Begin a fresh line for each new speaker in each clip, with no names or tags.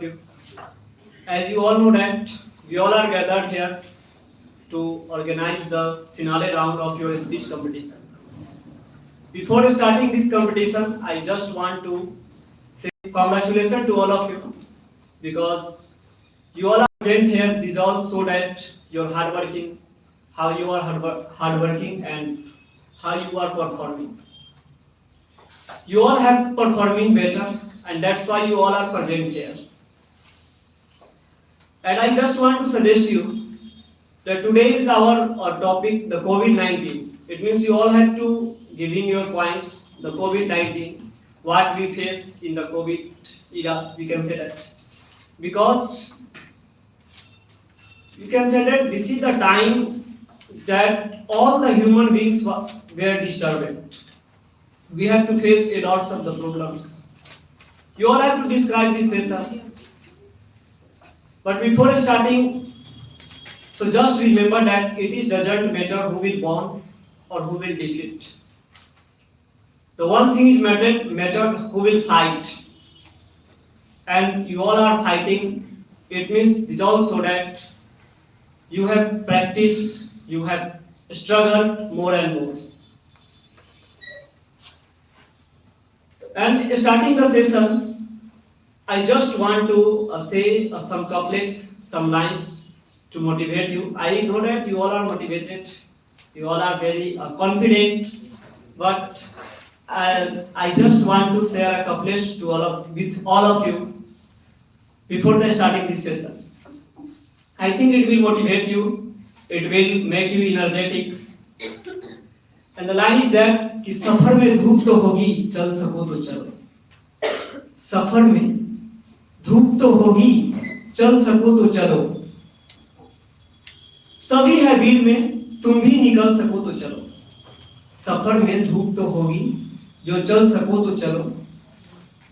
you. As you all know that we all are gathered here to organize the finale round of your speech competition. Before starting this competition, I just want to say congratulations to all of you because you all are present here. These all show that you're hardworking, how you are hardworking and how you are performing. You all have performing better and that's why you all are present here. And I just want to suggest you that today is our topic, the COVID-19. It means you all have to give in your points, the COVID-19, what we face in the COVID era, we can say that. Because you can say that this is the time that all the human beings were disturbed. We have to face a lot of the problems. You all have to describe this session. But before starting, so just remember that it doesn't matter who will win or who will defeat. The one thing is matter who will fight. And you all are fighting. It means this also that you have practiced, you have struggled more and more. And starting the session, I just want to say some couplets, some lines to motivate you. I know that you all are motivated, you all are very confident, but I just want to share a couplet to with all of you before starting this session. I think it will motivate you, it will make you energetic. And the line is that कि सफर में धूप तो होगी चल सको तो चलो. सफर में धूप तो होगी चल सको तो चलो. सभी है भीड़ में तुम भी निकल सको तो चलो. सफर में धूप तो होगी जो चल सको तो चलो.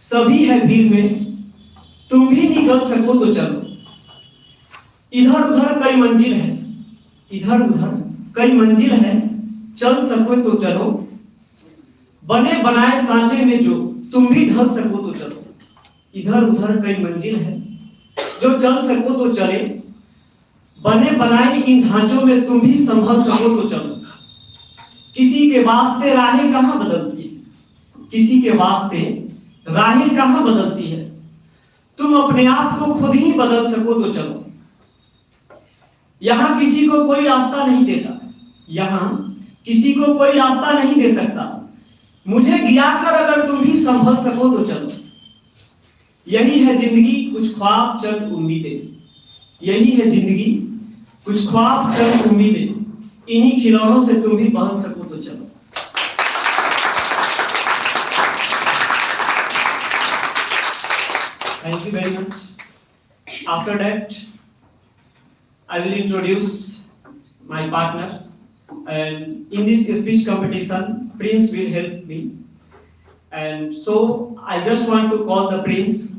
सभी है भीड़ में तुम भी निकल सको तो चलो. इधर उधर कई मंजिल है, इधर उधर कई मंजिल है, चल सको तो चलो. बने बनाए सांचे में जो तुम भी ढल सको तो चलो. इधर उधर कई मंजिल है, जो चल सको तो चले. बने बनाए इन ढांचों में तुम भी संभल सको तो चलो. किसी के वास्ते राहें कहां बदलती है, किसी के वास्ते राहें कहां बदलती है. तुम अपने आप को खुद ही बदल सको तो चलो. यहां किसी को कोई रास्ता नहीं देता, यहां किसी को कोई रास्ता नहीं दे सकता. मुझे गिराकर अगर तुम भी संभल सको तो चलो. यही है जिंदगी कुछ ख्वाब चंद उम्मीदें. यही है जिंदगी कुछ ख्वाब चंद उम्मीदें. इन्हीं खिलौनों से तुम भी बहल सको तो चलो. Thank you very much. After that, I will introduce my partners. And in this speech competition, Prince will help me. And so I just want to call the Prince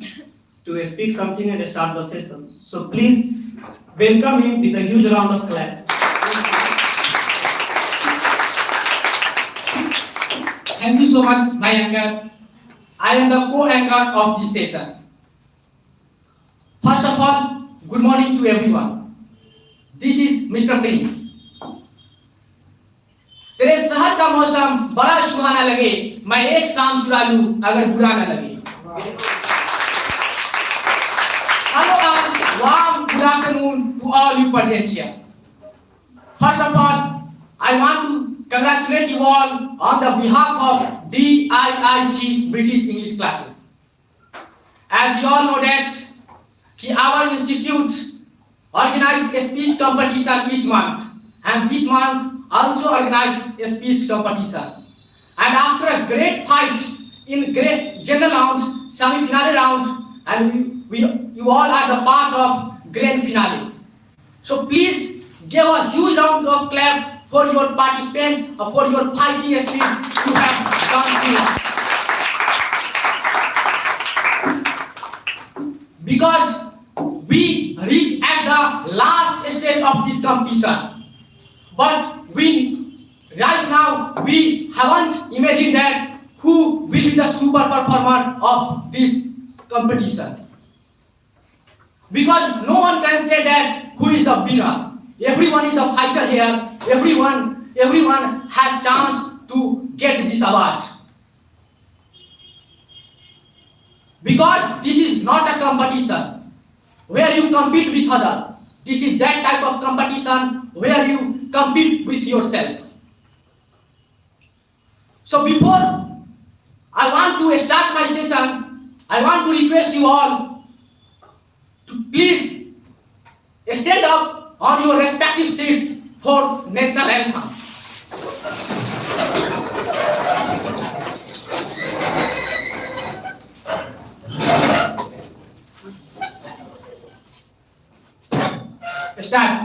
to speak something and start the session. So please welcome him with a huge round of clap.
Thank you so much, my anchor. I am the co-anchor of this session. First of all, good morning to everyone. This is Mr. Prince. तेरे शहर का मौसम बड़ा सुहाना लगे, मैं एक शाम चुरा लूं अगर बुरा न लगे. Hello and warm good afternoon to all you present here. First of all, I want to congratulate you all on the behalf of DIIT British English classes. As you all know that our institute organizes a speech competition each month, and this month also organized a speech competition. And after a great fight in great general round, semi-finale round, and you all are the part of grand finale. So please give a huge round of clap for your participant, for your fighting spirit you have done here. Because we reach at the last stage of this competition, but right now we haven't imagined that who will be the super performer of this competition. Because no one can say that who is the winner. Everyone is the fighter here. Everyone has chance to get this award. Because this is not a competition where you compete with others. This is that type of competition where you compete with yourself. So before I want to start my session, I want to request you all to please stand up on your respective seats for national anthem. Start.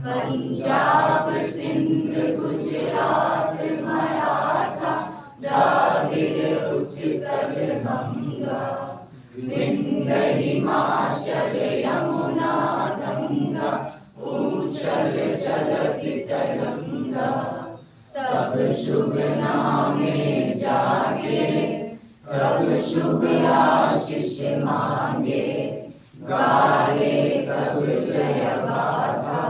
Punjab Sindh Gujarat Maratha Dravida Utkal बंगा विंध्य हिमाचल यमुना गंगा ऊंचल जलधि तरंगा तब शुभ नामे जागे तब शुभ आशीष मांगे गाए कब जय गाथा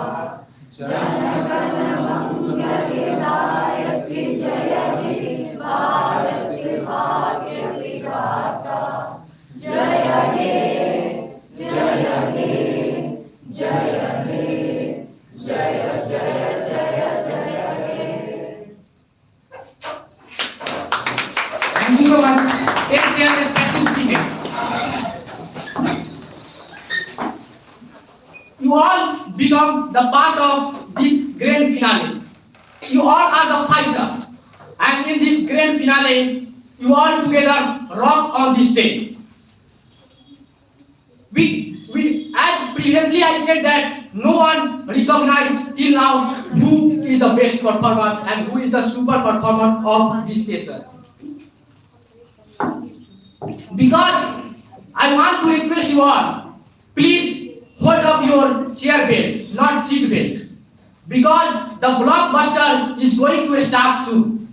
जन गण मंगलदायक जय हे भारत भाग्य विधाता जय हे जय हे जय हे जय जय जय जय हे.
Thank you so much. Take their respective seats. You all become the part of this grand finale. You all are the fighter, and in this grand finale, you all together rock on this stage. As previously I said that no one recognized till now who is the best performer and who is the super performer of this session. Because I want to request you all, please hold up your chair belt, not seat belt. Because the blockbuster is going to start soon.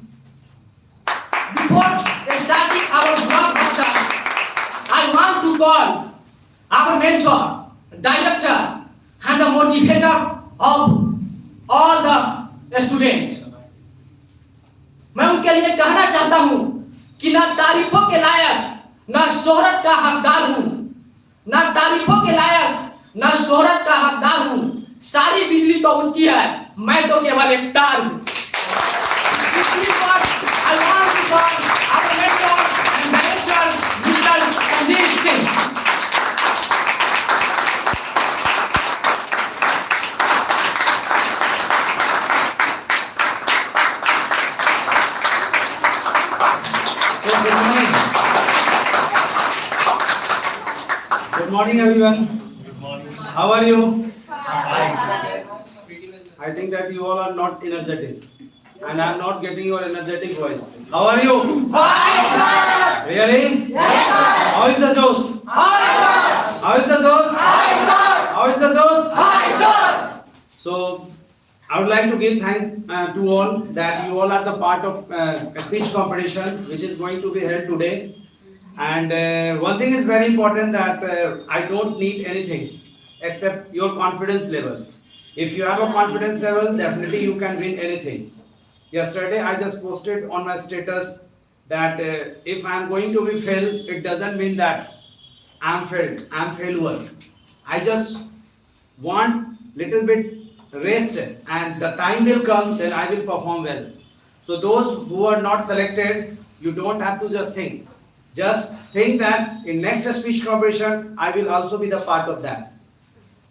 Before starting our blockbuster, I want to call our mentor, director, and the motivator of all the students. मैं उनके लिए कहना चाहता हूँ कि ना तारीफों के लायक ना शोहरत का हकदार हूँ, ना तारीफों के लायक ना शोहरत का हकदार हूँ. सारी बिजली तो उसकी है, मैं तो केवल एक तार हूँ. I want to call our mentor and director, Mr. Sanjeev Singh.
Good morning, everyone.
Good morning.
How are you?
Hi.
I think that you all are not energetic, and I am not getting your energetic voice. How are you?
Fine, sir.
Really?
Yes, sir.
How is the Joes?
Hi, sir.
How is the Joes?
Hi, sir.
How is the Joes?
Hi, sir.
So, I would like to give thanks to all that you all are the part of a speech competition which is going to be held today. And one thing is very important that I don't need anything except your confidence level. If you have a confidence level, definitely you can win anything. Yesterday I just posted on my status that if I am going to be failed, it doesn't mean that I am failed, I am failure. I just want little bit rest and the time will come, then I will perform well. So those who are not selected, you don't have to just think. Just think that in next speech competition, I will also be the part of that.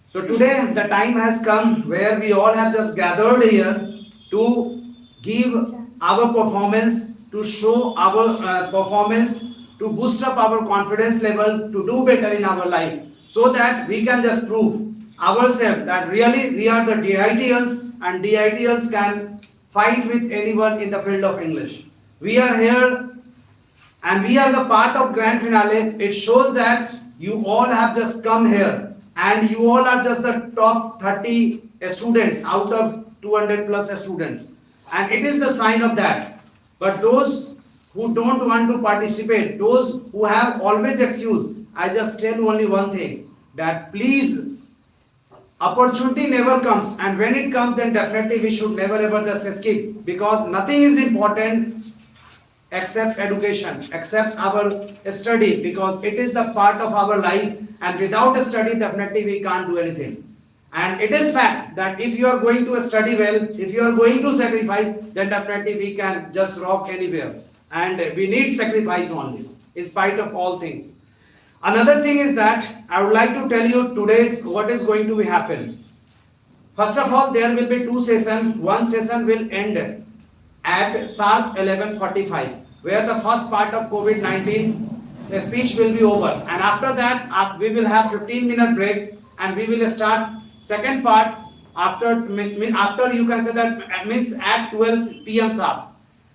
So today the time has come where we all have just gathered here to give our performance, to show our performance, to boost up our confidence level, to do better in our life, so that we can just prove ourselves that really we are the DIITians and DIITians can fight with anyone in the field of English. We are here and we are the part of grand finale. It shows that you all have just come here and you all are just the top 30 students out of 200 plus students, and it is the sign of that. But those who don't want to participate, those who have always excuse, I just tell only one thing, that please, opportunity never comes, and when it comes, then definitely we should never ever just skip, because nothing is important except education, except our study, because it is the part of our life, and without a study definitely we can't do anything. And it is fact that if you are going to study well, if you are going to sacrifice, then definitely we can just rock anywhere, and we need sacrifice only in spite of all things. Another thing is that I would like to tell you today's what is going to be happen. First of all, there will be two sessions. One session will end at sharp 11:45, where the first part of COVID-19 speech will be over, and after that we will have 15-minute break, and we will start second part after you can say that means at 12 p.m. sharp.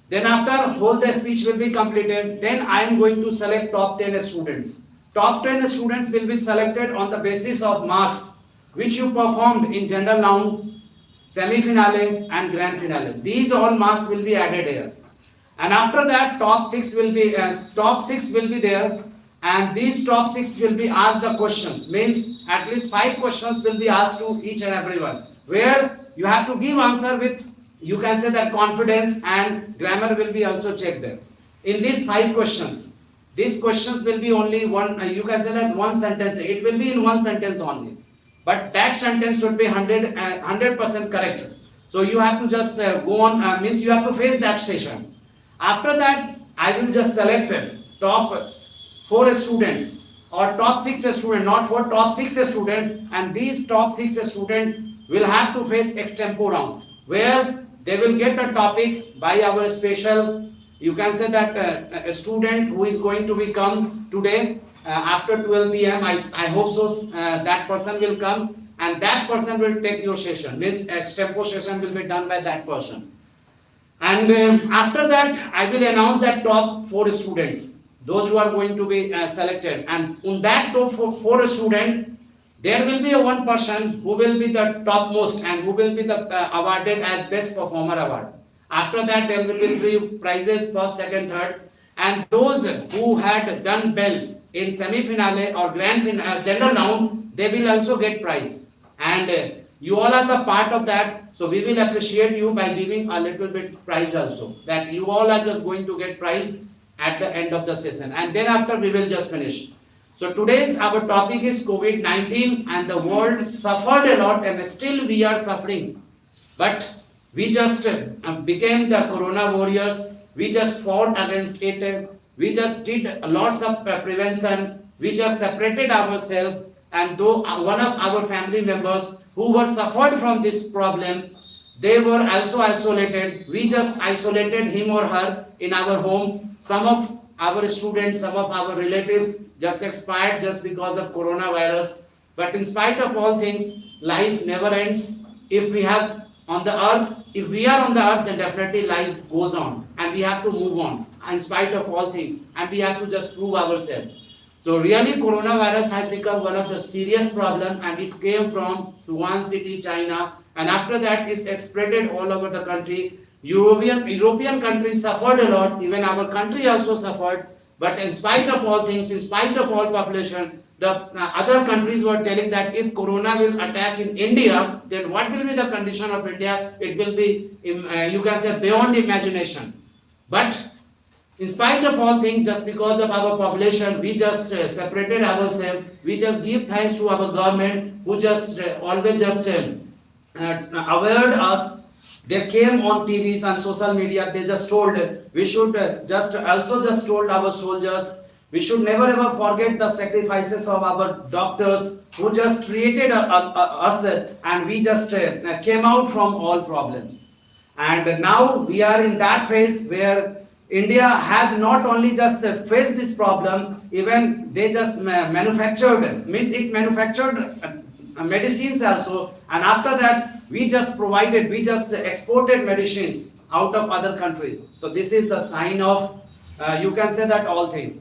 Then after whole the speech will be completed, then I am going to select top 10 students. Top 10 students will be selected on the basis of marks which you performed in general noun, semi-finale and grand finale. These all marks will be added here. And after that top 6 will be there, and these top 6 will be asked the questions, means at least 5 questions will be asked to each and everyone, where you have to give answer with, you can say that confidence, and grammar will be also checked there. In these 5 questions, these questions will be only one, you can say that one sentence, it will be in one sentence only, but that sentence should be 100% correct. So you have to just go on, means you have to face that session. After that, I will just select top 4 students or top 6 students, not for top 6 students, and these top 6 students will have to face extempo round, where they will get a topic by our special, you can say that a student who is going to be come today after 12 p.m. I hope so that person will come, and that person will take your session, means extempo session will be done by that person. And after that I will announce that top 4 students, those who are going to be selected, and on that top 4 students there will be one person who will be the topmost and who will be the awarded as best performer award. After that there will be 3 prizes, first, second, third, and those who had done well in semi-finale or grand finale, general noun, they will also get prize, and you all are the part of that, so we will appreciate you by giving a little bit prize also, that you all are just going to get prize at the end of the session, and then after we will just finish. So today's our topic is COVID-19, and the world suffered a lot, and still we are suffering, but we just became the corona warriors. We just fought against it. We just did lots of prevention. We just separated ourselves, and though one of our family members who were suffered from this problem, they were also isolated. We just isolated him or her in our home. Some of our students, some of our relatives just expired just because of coronavirus. But in spite of all things, life never ends. If we are on the earth, then definitely life goes on, and we have to move on in spite of all things, and we have to just prove ourselves. So really coronavirus has become one of the serious problem, and it came from Wuhan city, China, and after that it's spreaded all over the country. European countries suffered a lot, even our country also suffered, but in spite of all things, in spite of all population, the other countries were telling that if corona will attack in India, then what will be the condition of India? It will be, you can say, beyond imagination. But in spite of all things, just because of our population, we just separated ourselves. We just give thanks to our government, who just always just awared us. They came on TVs and social media. They just told we should just told our soldiers, we should never ever forget the sacrifices of our doctors who just treated us, and we just came out from all problems. And now we are in that phase where India has not only just faced this problem, even they just manufactured medicines also, and after that we just exported medicines out of other countries. So this is the sign of, you can say that all things.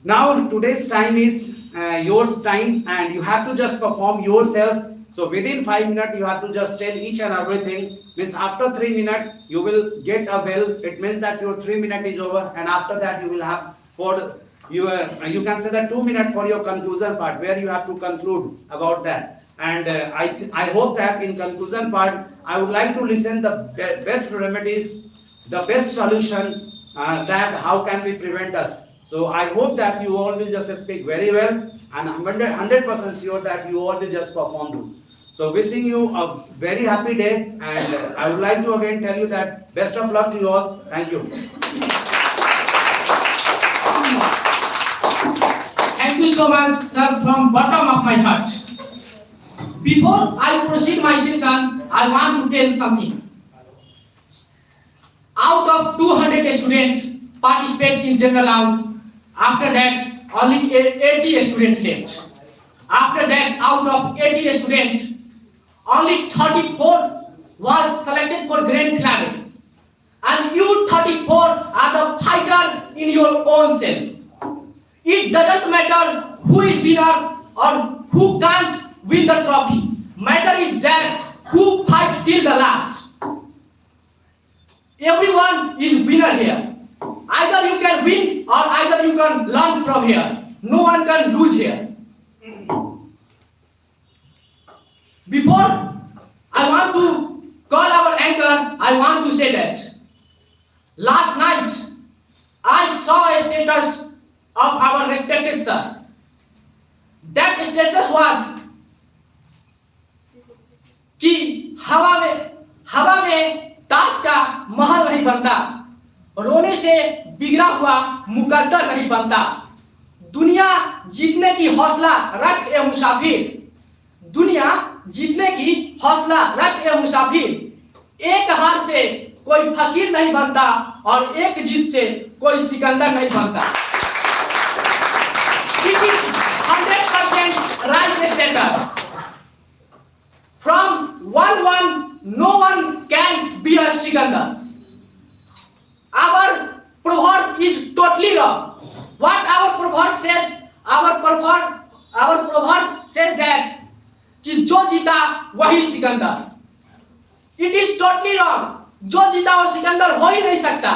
Now today's time is your time, and you have to just perform yourself. So within 5 minutes you have to just tell each and everything. Means after 3 minutes you will get a bell. It means that your 3 minutes is over, and after that you will have for you can say that 2 minutes for your conclusion part, where you have to conclude about that. And I hope that in conclusion part I would like to listen the best remedies, the best solution, that how can we prevent us. So I hope that you all will just speak very well, and I'm 100% sure that you all will just perform too. So wishing you a very happy day, and I would like to again tell you that best of luck to you all. Thank you.
Thank you so much, sir, from bottom of my heart. Before I proceed my session, I want to tell something. Out of 200 students participate in general round. After that, only 80 students left. After that, out of 80 students, only 34 was selected for grand finale. And you 34 are the fighter in your own self. It doesn't matter who is winner or who can't win the trophy. Matter is that who fight till the last. Everyone is winner here. Either you can win or either you can learn from here. No one can lose here. Before I want to call our anchor, I want to say that last night I saw a status of our respected sir. That status was कि हवा में ताश का महल नहीं बनता, रोने से बिगड़ा हुआ मुकद्दर नहीं बनता। दुनिया जीतने की हौसला रख ए मुसाफिर, दुनिया जीतने की हौसला रख ए मुसाफिर। एक हार से कोई फकीर नहीं बनता और एक जीत से कोई सिकंदर नहीं बनता। It is 100% right status. From 1-1, no one can be a Sikandar. Our proverb is totally wrong. What our proverb said, our proverb said that कि जो जीता वही Sikandar. It is totally wrong. जो जीता वो सिकंदर हो ही नहीं सकता.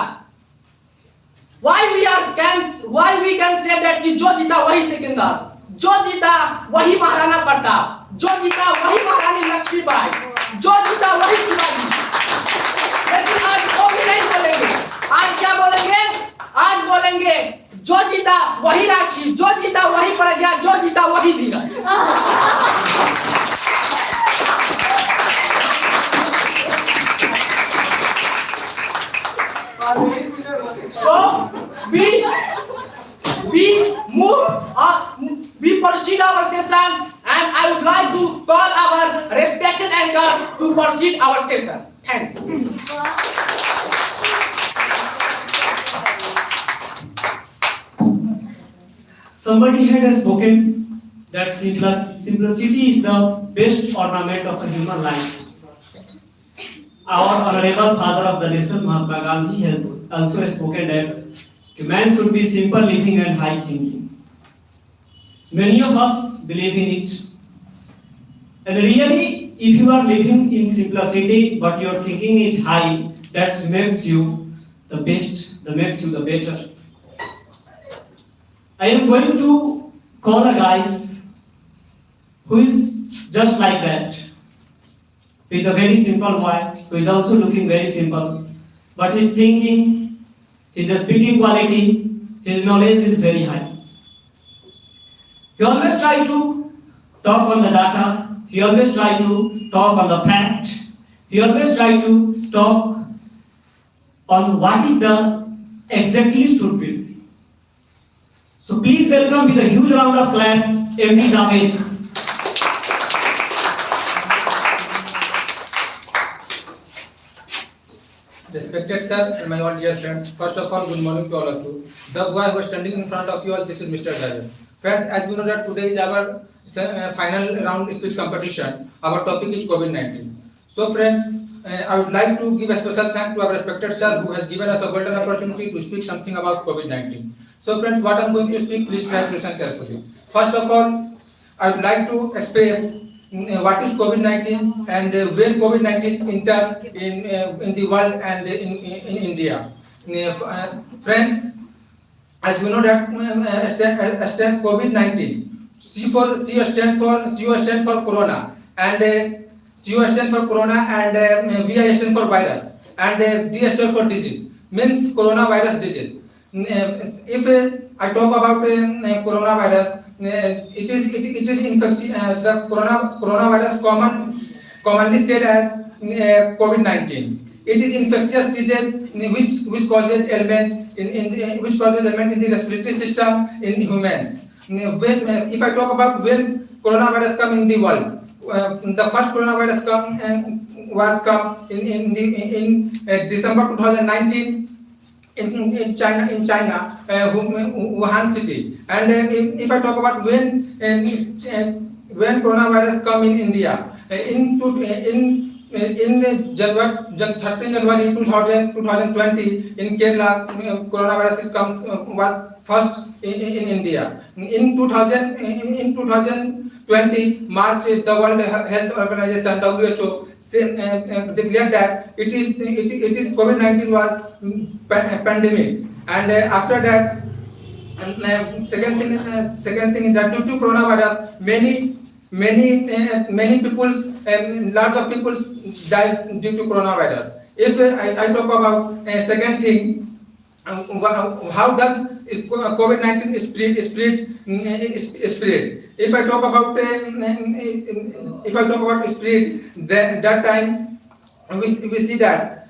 Why we can say that कि जो जीता वही सिकंदर, जो जीता वही महाराणा प्रताप, जो जीता वही महारानी लक्ष्मीबाई, जो जीता वही शिवाजी। लेकिन आज वो भी नहीं बोलेंगे। आज क्या बोलेंगे? आज बोलेंगे जो जीता वही राखी, जो जीता वही प्रज्ञा, जो जीता वही धीरज। So we proceed our session, and I would like to call our respected anchor to proceed our session. Thanks.
Somebody had spoken that simplicity is the best ornament of a human life. Our honorable father of the nation, Mahatma Gandhi, has also spoken that man should be simple living and high thinking. Many of us believe in it. And really, if you are living in simplicity but your thinking is high, that makes you the best, that makes you the better. I am going to call a guy who is just like that, with a very simple boy, who is also looking very simple, but his thinking, his speaking quality, his knowledge is very high. He always try to talk on the data, he always try to talk on the fact, he always try to talk on what is the exactly should be. So please welcome with a huge round of clap, MD Javed.
Respected sir and my all dear friends, first of all, good morning to all of you. The boy who is standing in front of you all, this is Mr. Jajan. Friends, as we know that today is our final round speech competition. Our topic is COVID-19. So friends, I would like to give a special thanks to our respected sir who has given us a golden opportunity to speak something about COVID-19. So friends, what I'm going to speak, please try to listen carefully. First of all, I would like to express what is COVID-19 and when COVID-19 entered in the world and in India. Friends, as we know that stand COVID-19, C stand for corona, and C stand for corona, and VI stand for virus, and D stand for disease, means coronavirus disease. If I talk about coronavirus, it is infectious. The coronavirus commonly said as COVID-19. It is infectious disease which causes ailment in the respiratory system in humans. If I talk about when coronavirus come in the world, the first coronavirus come in December 2019 in China, Wuhan city. And if I talk about when coronavirus come in India, in 13 January 2020 in Kerala, coronavirus was first in India. In 2020 March, the World Health Organization WHO declared that it is COVID-19 was pandemic, and after that, second thing is that due to coronavirus, many people, lots of people died due to coronavirus. If I talk about second thing, how does COVID-19 spread? If I talk about spread, that time we see that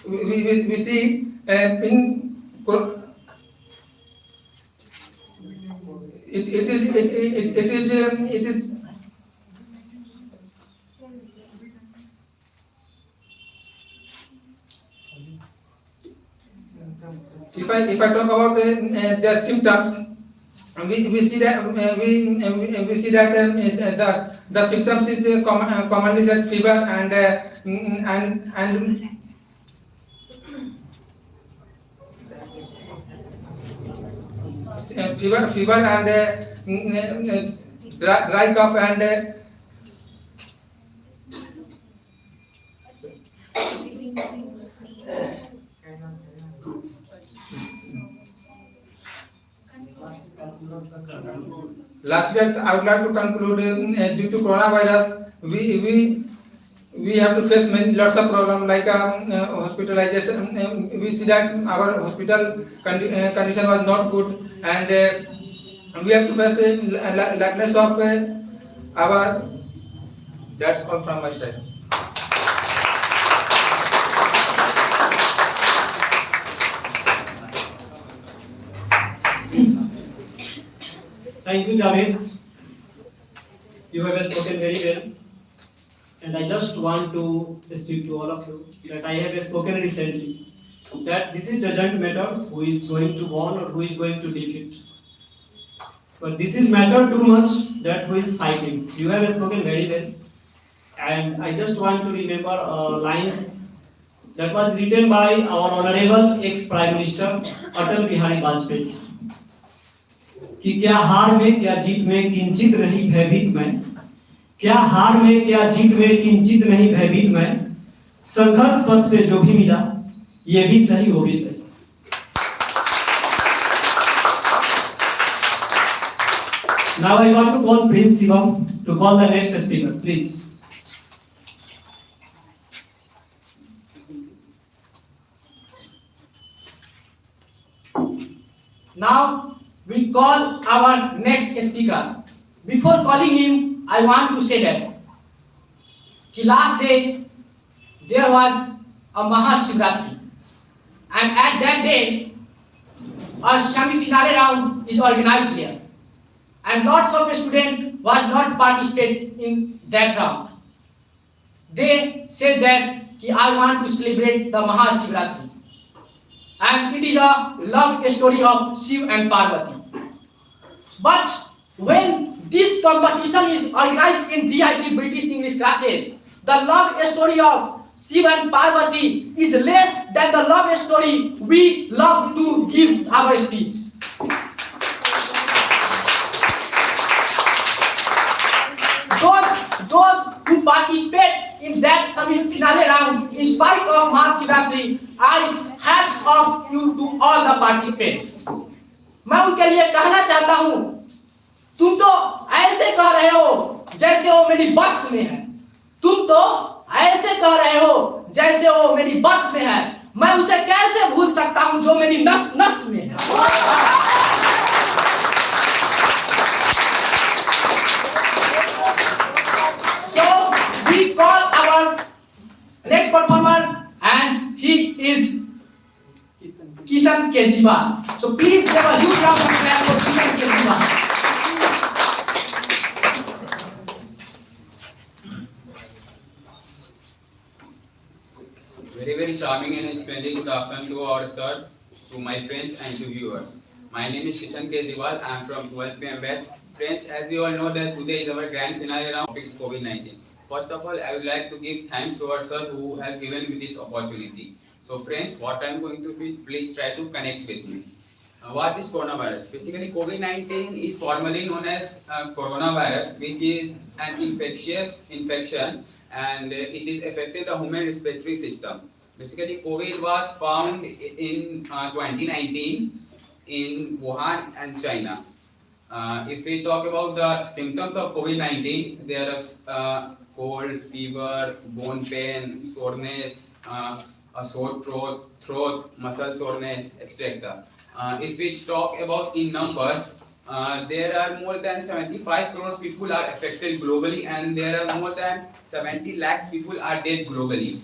we see in it is if I talk about the symptoms, we see that the symptoms is commonly said fever and fever and dry cough and lastly, I would like to conclude due to coronavirus, we have to face lots of problems like hospitalization. We see that our hospital condition was not good, and we have to face lackness of our. That's all from my side.
Thank you, Javed. You have spoken very well. And I just want to speak to all of you that I have spoken recently that this doesn't matter who is going to win or who is going to defeat. But this is matter too much that who is fighting. You have spoken very well. And I just want to remember lines that was written by our honorable ex-Prime Minister Atal Bihari Vajpayee. कि क्या हार में क्या जीत में किंचित नहीं भयभीत मैं, क्या हार में क्या जीत में किंचित नहीं भयभीत मैं, संघर्ष पथ पे जो भी मिला ये भी सही वो भी सही. Now I want to call Prince Shivam to call the next speaker, please.
Now we call our next speaker. Before calling him, I want to say that last day there was a Mahashivratri, and at that day a semi-finale round is organized here, and lots of students was not participate in that round. They said that I want to celebrate the Mahashivratri, and it is a love story of Shiv and Parvati. But when this competition is organized in DIIT British English classes, the love story of Shiv and Parvati is less than the love story we love to give our speech. Those who participate in that semi-finale round, in spite of Mahashivratri, I hats off you to all the participants. मैं उनके लिए कहना चाहता हूँ, तुम तो ऐसे कह रहे हो जैसे वो मेरी बस में है। तुम तो ऐसे कह रहे हो जैसे वो मेरी बस में है। मैं उसे कैसे भूल सकता हूँ जो मेरी नस नस में है। So we call our next performer and he is Kishan Kejriwal. So please give a huge round of applause for Kishan Kejriwal.
Very charming and splendid good afternoon to our sir, to my friends and to viewers. My name is Kishan Kejriwal. I am from 12 PM batch. Friends, as we all know that today is our grand finale round topics COVID-19. First of all, I would like to give thanks to our sir who has given me this opportunity. So friends, what I am going to be, please try to connect with me. What is coronavirus? Basically, COVID-19 is formally known as coronavirus, which is an infectious infection and it is affected the human respiratory system. Basically, COVID was found in 2019 in Wuhan and China. If we talk about the symptoms of COVID-19, there is cold, fever, bone pain, soreness, a sore throat, muscle soreness, etc. If we talk about in numbers, there are more than 75 crores people are affected globally and there are more than 70 lakhs people are dead globally.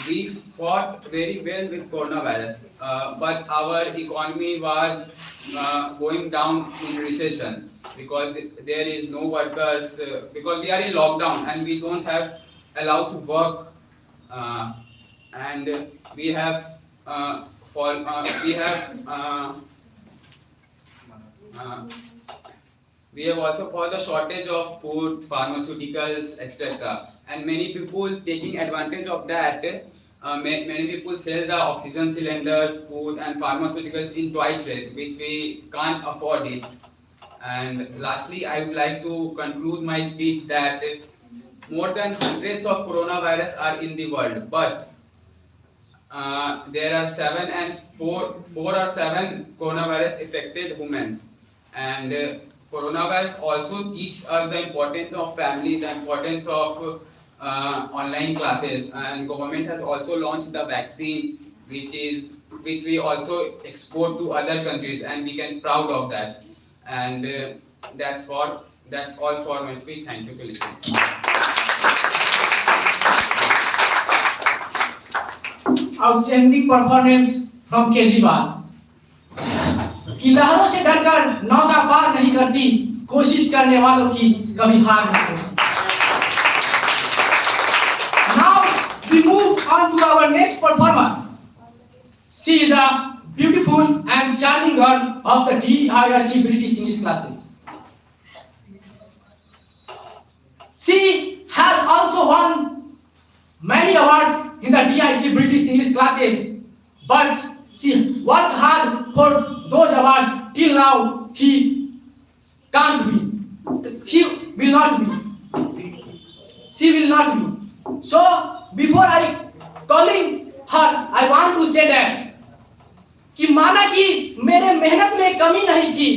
We fought very well with coronavirus, but our economy was going down in recession because there is no workers, because we are in lockdown and we don't have allowed to work, and we have also for the shortage of food, pharmaceuticals, etc. And many people taking advantage of that. Many people sell the oxygen cylinders, food, and pharmaceuticals in twice rate, which we can't afford it. And lastly, I would like to conclude my speech that more than hundreds of coronavirus are in the world, but there are four or seven coronavirus affected humans, and coronavirus also teach us the importance of family, the importance of online classes, and government has also launched the vaccine, which we also export to other countries, and we can proud of that. And that's all for my speech. Thank you for listening.
Outstanding performance from Kejriwal. कि लहरों से डरकर नौका पार नहीं करती, कोशिश करने वालों की कभी हार नहीं होती. Now we move on to our next performer. She is a beautiful and charming girl of the DIIT British English classes. She has also won many awards in the DIIT British English classes, but she worked hard for those awards. Till now, he can't be. He will not be. She will not be. So, before I calling her, I want to say that कि माना कि मेरे मेहनत में कमी नहीं थी,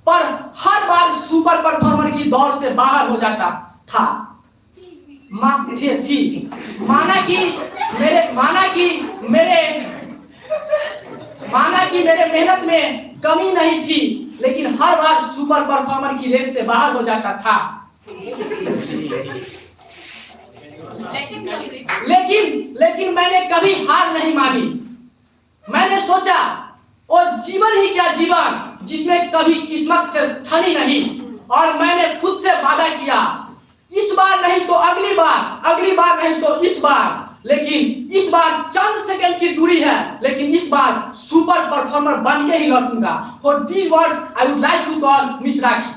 पर हर बार सुपर परफॉर्मर की दौड़ से बाहर हो जाता था. माना कि मेरे मेहनत में कमी नहीं थी, लेकिन हर बार सुपर परफॉर्मर की रेस से बाहर हो जाता था. लेकिन मैंने कभी हार नहीं मानी. मैंने सोचा और जीवन ही क्या जीवन जिसमें कभी किस्मत से ठनी नहीं, और मैंने खुद से वादा किया, इस बार नहीं तो अगली बार नहीं तो इस बार, लेकिन इस बार चंद सेकंड की दूरी है, लेकिन इस बार सुपर परफॉर्मर बन के ही लौटूंगा. For these words I would like to call miss Rakhi.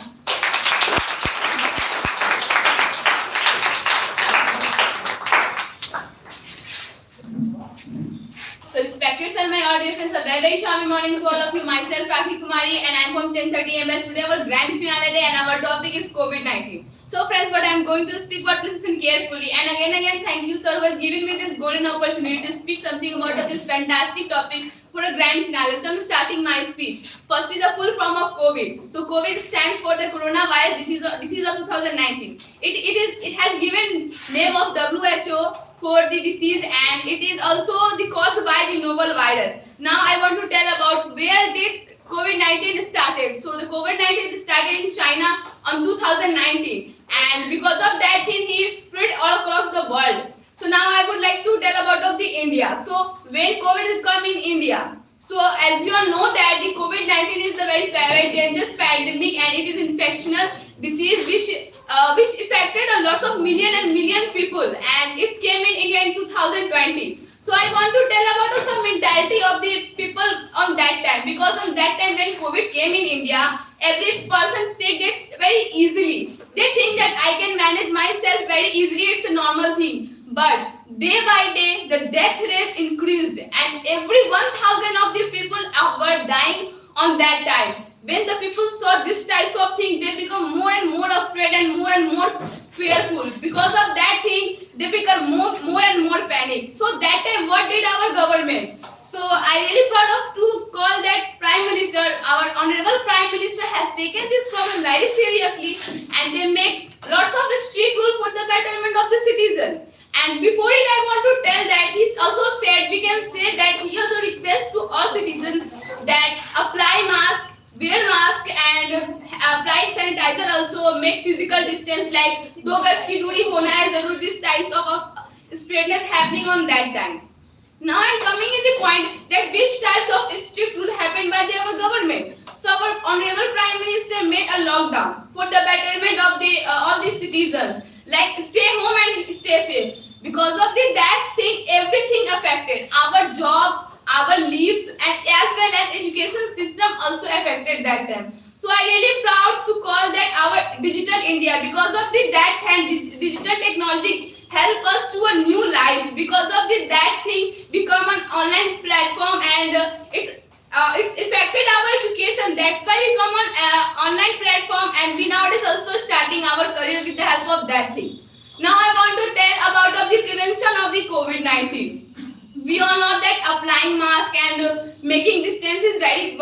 So respected sir, my audience friends, a very charming morning to all of you. Myself, Rakhi Kumari, and I'm from 10:30 MS. Today our grand finale day, and our topic is COVID-19. So friends, what I'm going to speak about, please listen carefully. And again, thank you sir who has given me this golden opportunity to speak something about this fantastic topic for a grand finale. So I'm starting my speech. Firstly, the full form of COVID. So COVID stands for the coronavirus disease of 2019. It has given name of WHO for the disease, and it is also the caused by the novel virus. Now I want to tell about where did COVID-19 started. So the COVID-19 started in China on 2019, and because of that thing, he spread all across the world. So now I would like to tell about of the India. So when COVID is come in India, so as you all know that the COVID-19 is a very dangerous pandemic, and it is infectious disease which affected a lot of million people, and it came in India in 2020. So I want to tell about some mentality of the people on that time, because on that time when COVID came in India, every person take it very easily. They think that I can manage myself very easily, it's a normal thing. But day by day, the death rate increased, and every 1,000 of the people were dying on that time. When the people saw this types of thing, they become more and more afraid and more fearful. Because of that thing, they become more and more panic. So that time, what did our government? So I really proud of to call that Prime Minister, our Honorable Prime Minister has taken this problem very seriously, and they make lots of strict rule for the betterment of the citizen. And before it, I want to tell that he's also said, we can say that he also requests to all citizens that apply mask, wear mask, and apply sanitizer also, make physical distance like 2 गज की दूरी होना है जरूर. This types of spreadness happening on that time. Now I'm coming in the point that which types of strict rule happened by our government. So our Honorable Prime Minister made a lockdown for the betterment of the all the citizens, like stay home and stay safe. Because of that thing, everything affected. Our jobs, our leaves, and as well as education system also affected that time. So I really proud to call that our digital India. Because of that time, digital technology help us to a new life. Because of that thing become an online platform, and it's affected our education. That's why we come on online platform, and we nowadays also starting our career with the help of that thing. Now I want to tell about the prevention of the COVID-19. We all know that applying mask and making distance is very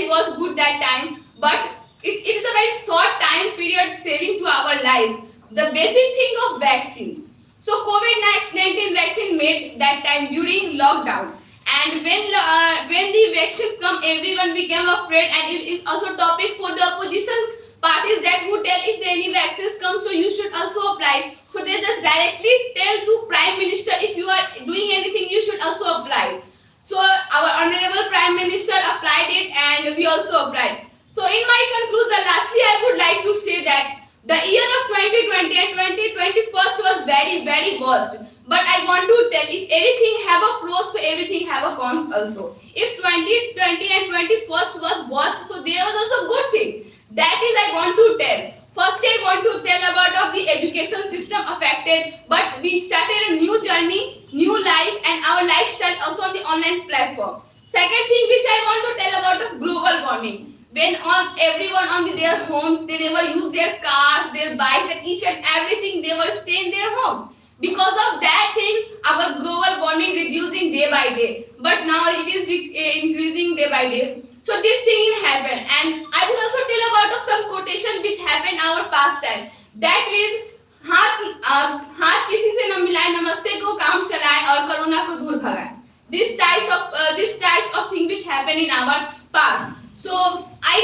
was good that time, but it is a very short time period saving to our life. The basic thing of vaccines. So COVID-19 vaccine made that time during lockdown, and when the vaccines come, everyone became afraid, and it is also topic for the opposition parties that would tell if any vaccines come, so you should also apply. So they just directly tell to Prime Minister, if you are doing anything, you should also apply. So our Honorable Prime Minister applied it, and we also applied. So in my conclusion, lastly, I would like to say that the year of 2020 and 2021 was very worst. But I want to tell, if anything have a pros, so everything have a cons also. If 2020 and 21 was worst, so there was also good thing. That is I want to tell. Firstly, I want to tell about of the education system affected, but we started a new journey, new life, and our lifestyle also on the online platform. Second thing which I want to tell about of global warming. When everyone on their homes, they never use their cars, their bikes, and each and everything, they will stay in their home. Because of that things, our global warming reducing day by day. But now it is increasing day by day. So this thing happened, and I will also tell about of some quotation which happened our past time. That is, हाथ किसी से न मिलाए, नमस्ते को काम चलाए, और कोरोना को दूर भगाए. These types of thing which happened in our past. So I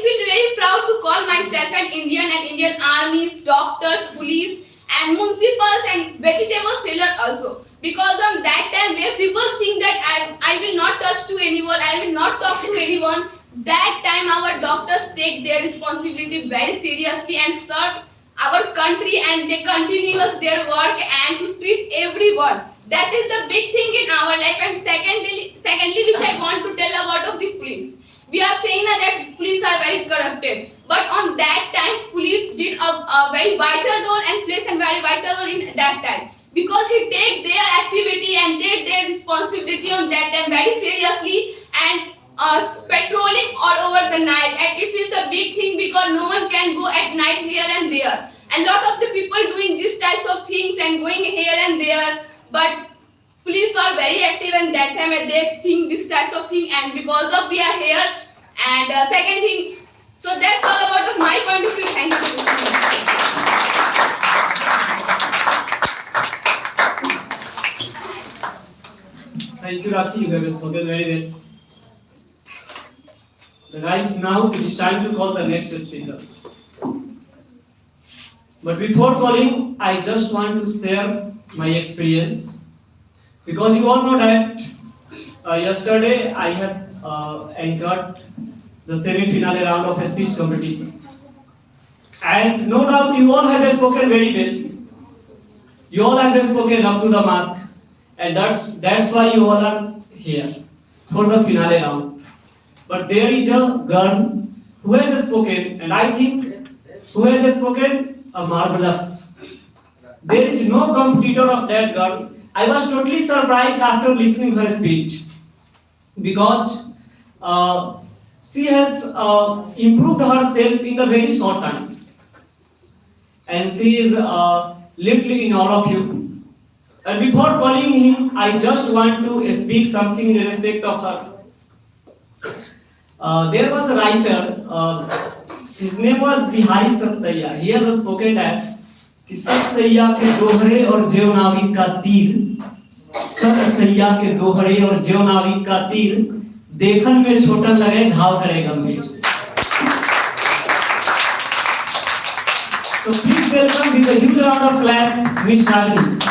feel very proud to call myself an Indian, and Indian armies, doctors, police, and municipals, and vegetable seller also. Because on that time where people think that I will not touch to anyone, I will not talk to anyone, that time our doctors take their responsibility very seriously and serve our country, and they continue their work and to treat everyone. That is the big thing in our life. And secondly, which I want to tell about of the police. We are saying that police are very corrupted, but on that time police did a very vital role and plays a very vital role in that time, because he take their activity and their responsibility responsibility on that time very seriously and patrolling all over the night, and it is the big thing because no one can go at night here and there, and lot of the people doing these types of things and going here and there, but police were very active in that time and they think these types of thing, and because of we are here. And second thing, so that's all about of my point of view. Thank you.
Thank you, Rathi. You have spoken very well. Guys, now it is time to call the next speaker. But before calling, I just want to share my experience, because you all know that yesterday I have anchored the semi-finale round of a speech competition, and no doubt you all have spoken very well. You all have spoken up to the mark, and that's why you all are here for the finale round. But there is a girl who has spoken, and I think who has spoken a marvelous. There is no competitor of that girl. I was totally surprised after listening her speech, because she has improved herself in a very short time, and she is literally in all of you. And before calling him, I just want to speak something in respect of her. There was a writer, his name was Bihari Satsaiya. He has spoken that कि सत्सैया के दोहरे और जेवनाविक का तीर, सत्सैया के दोहरे और जेवनाविक का तीर देखन में छोटा लगे घाव करे गंभीर. So please welcome with a huge round of clap, Miss Ragini.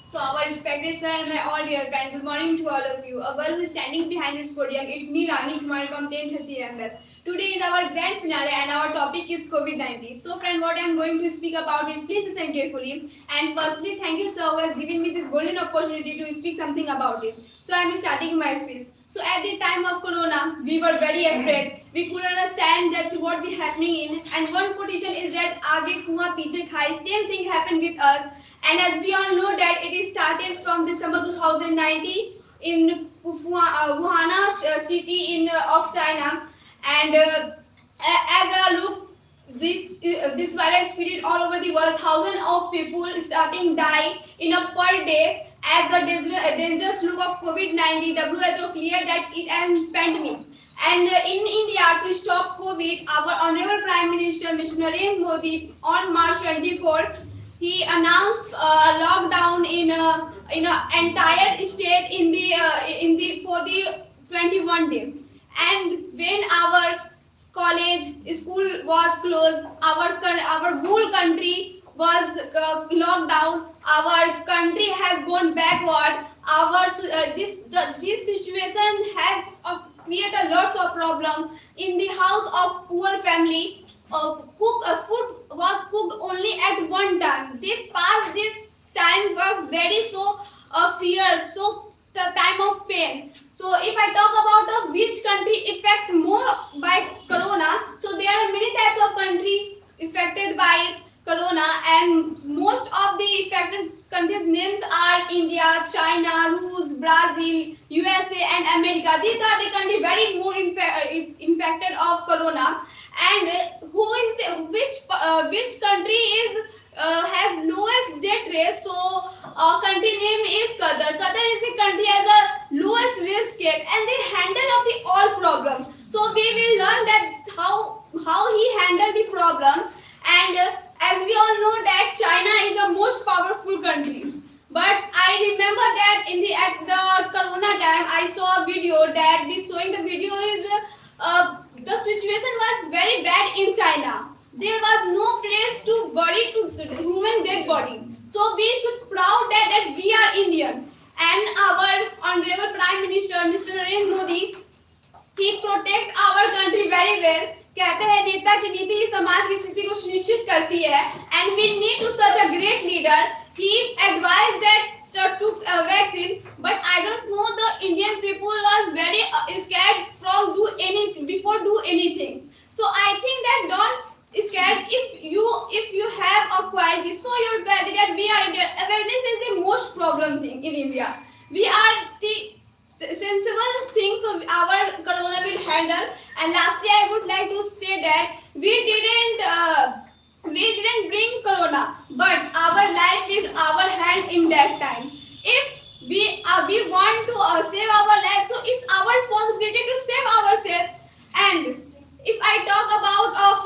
So our respected sir and my all dear friends, good morning to all of you. A girl who is standing behind this podium, it's me Rani Kumar from 1030 MS. Today is our grand finale and our topic is COVID-19. So friend, what I am going to speak about it, please listen carefully. And firstly, thank you sir who has given me this golden opportunity to speak something about it. So I am starting my speech. So at the time of Corona, we were very afraid. We could understand that what is happening in, and one quotation is that "Aage kuan piche khai." Same thing happened with us. And as we all know that it is started from December 2019 in Wuhan city of China, and as a look, this virus spread all over the world. Thousands of people starting die in a per day. As a dangerous look of COVID-19, WHO cleared that it is pandemic. And in India, to stop COVID, our Honorable Prime Minister, Mr. Narendra Modi, on March 24th, he announced a lockdown in a entire state for the 21 days. And when our college, school was closed, our whole country was locked down. Our country has gone backward. This situation has created lots of problems in the house of poor family. Food was cooked only at one time. They passed this time was very fear, so the time of pain. So if I talk about which country affected more by corona, so there are many types of country affected by corona, and most of the affected countries' names are India, China, Russia, Brazil, USA, and America. These are the countries very more infected of corona. And which country has lowest death rate? So country name is Qatar. Qatar is the country has the lowest risk rate, and they handle of the all problem. So we will learn that how he handled the problem. And as we all know that China is the most powerful country. But I remember that at the corona time, I saw a video that showing the video is the situation was very bad in China. There was no place to bury the human dead body. So we should proud that we are Indian. And our Honorable Prime Minister, Mr. Narendra Modi, he protect our country very well. कहते हैं नेता की नीति ही समाज की स्थिति को सुनिश्चित करती है. And we need to such a great leader. He advised that took a vaccine, but I don't know the Indian people was very scared from do anything. So I think that scared. If you have a quality, so your quality that we are India. Awareness is the most problem thing in India. We are the sensible things of our corona will handle. And lastly, I would like to say that we didn't bring corona, but our life is our hand in that time. If we want to save our life, so it's our responsibility to save ourselves. And if I talk about of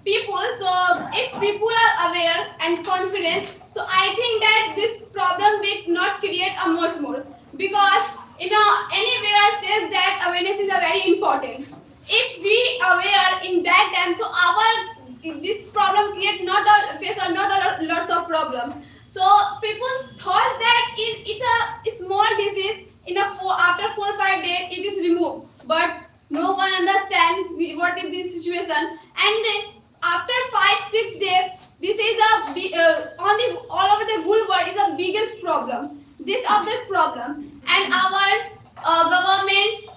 people, so if people are aware and confident, so I think that this problem will not create a much more, because anywhere says that awareness is a very important. If we aware in that time, so this problem create not a lots of problem. So people thought that it's a small disease. After 4 or 5 days it is removed, but no one understand what is this situation. And then after 5-6 days, this is all over the whole world is the biggest problem. This of the problem, and our government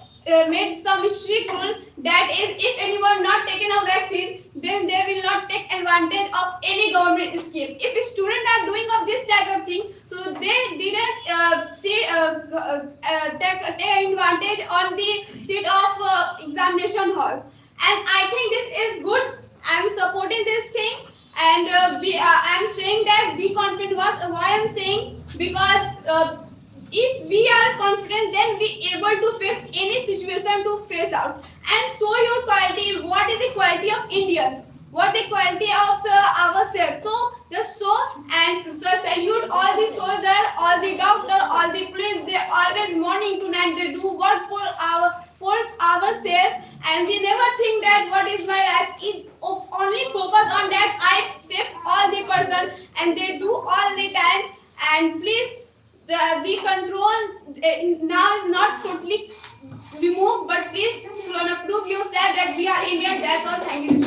made some strict rule that if anyone not taken a vaccine, then they will not take advantage of any government scheme. If students are doing of this type of thing, so they didn't take advantage on the seat of examination hall. And I think this is good. I am supporting this thing, and I am saying that be confident. Why I am saying, because if we are confident, then we able to face any situation to face out. And show your quality. What is the quality of Indians? What the quality of ourselves? So just show, and so salute all the soldiers, all the doctor, all the police. They always morning to night. They do work for ourselves, and they never think that what is my life. It only focus on that I save all the person, and they do all the time. And please. We control now is not totally removed, but please prove yourself that we are Indians. That's all. Thank you.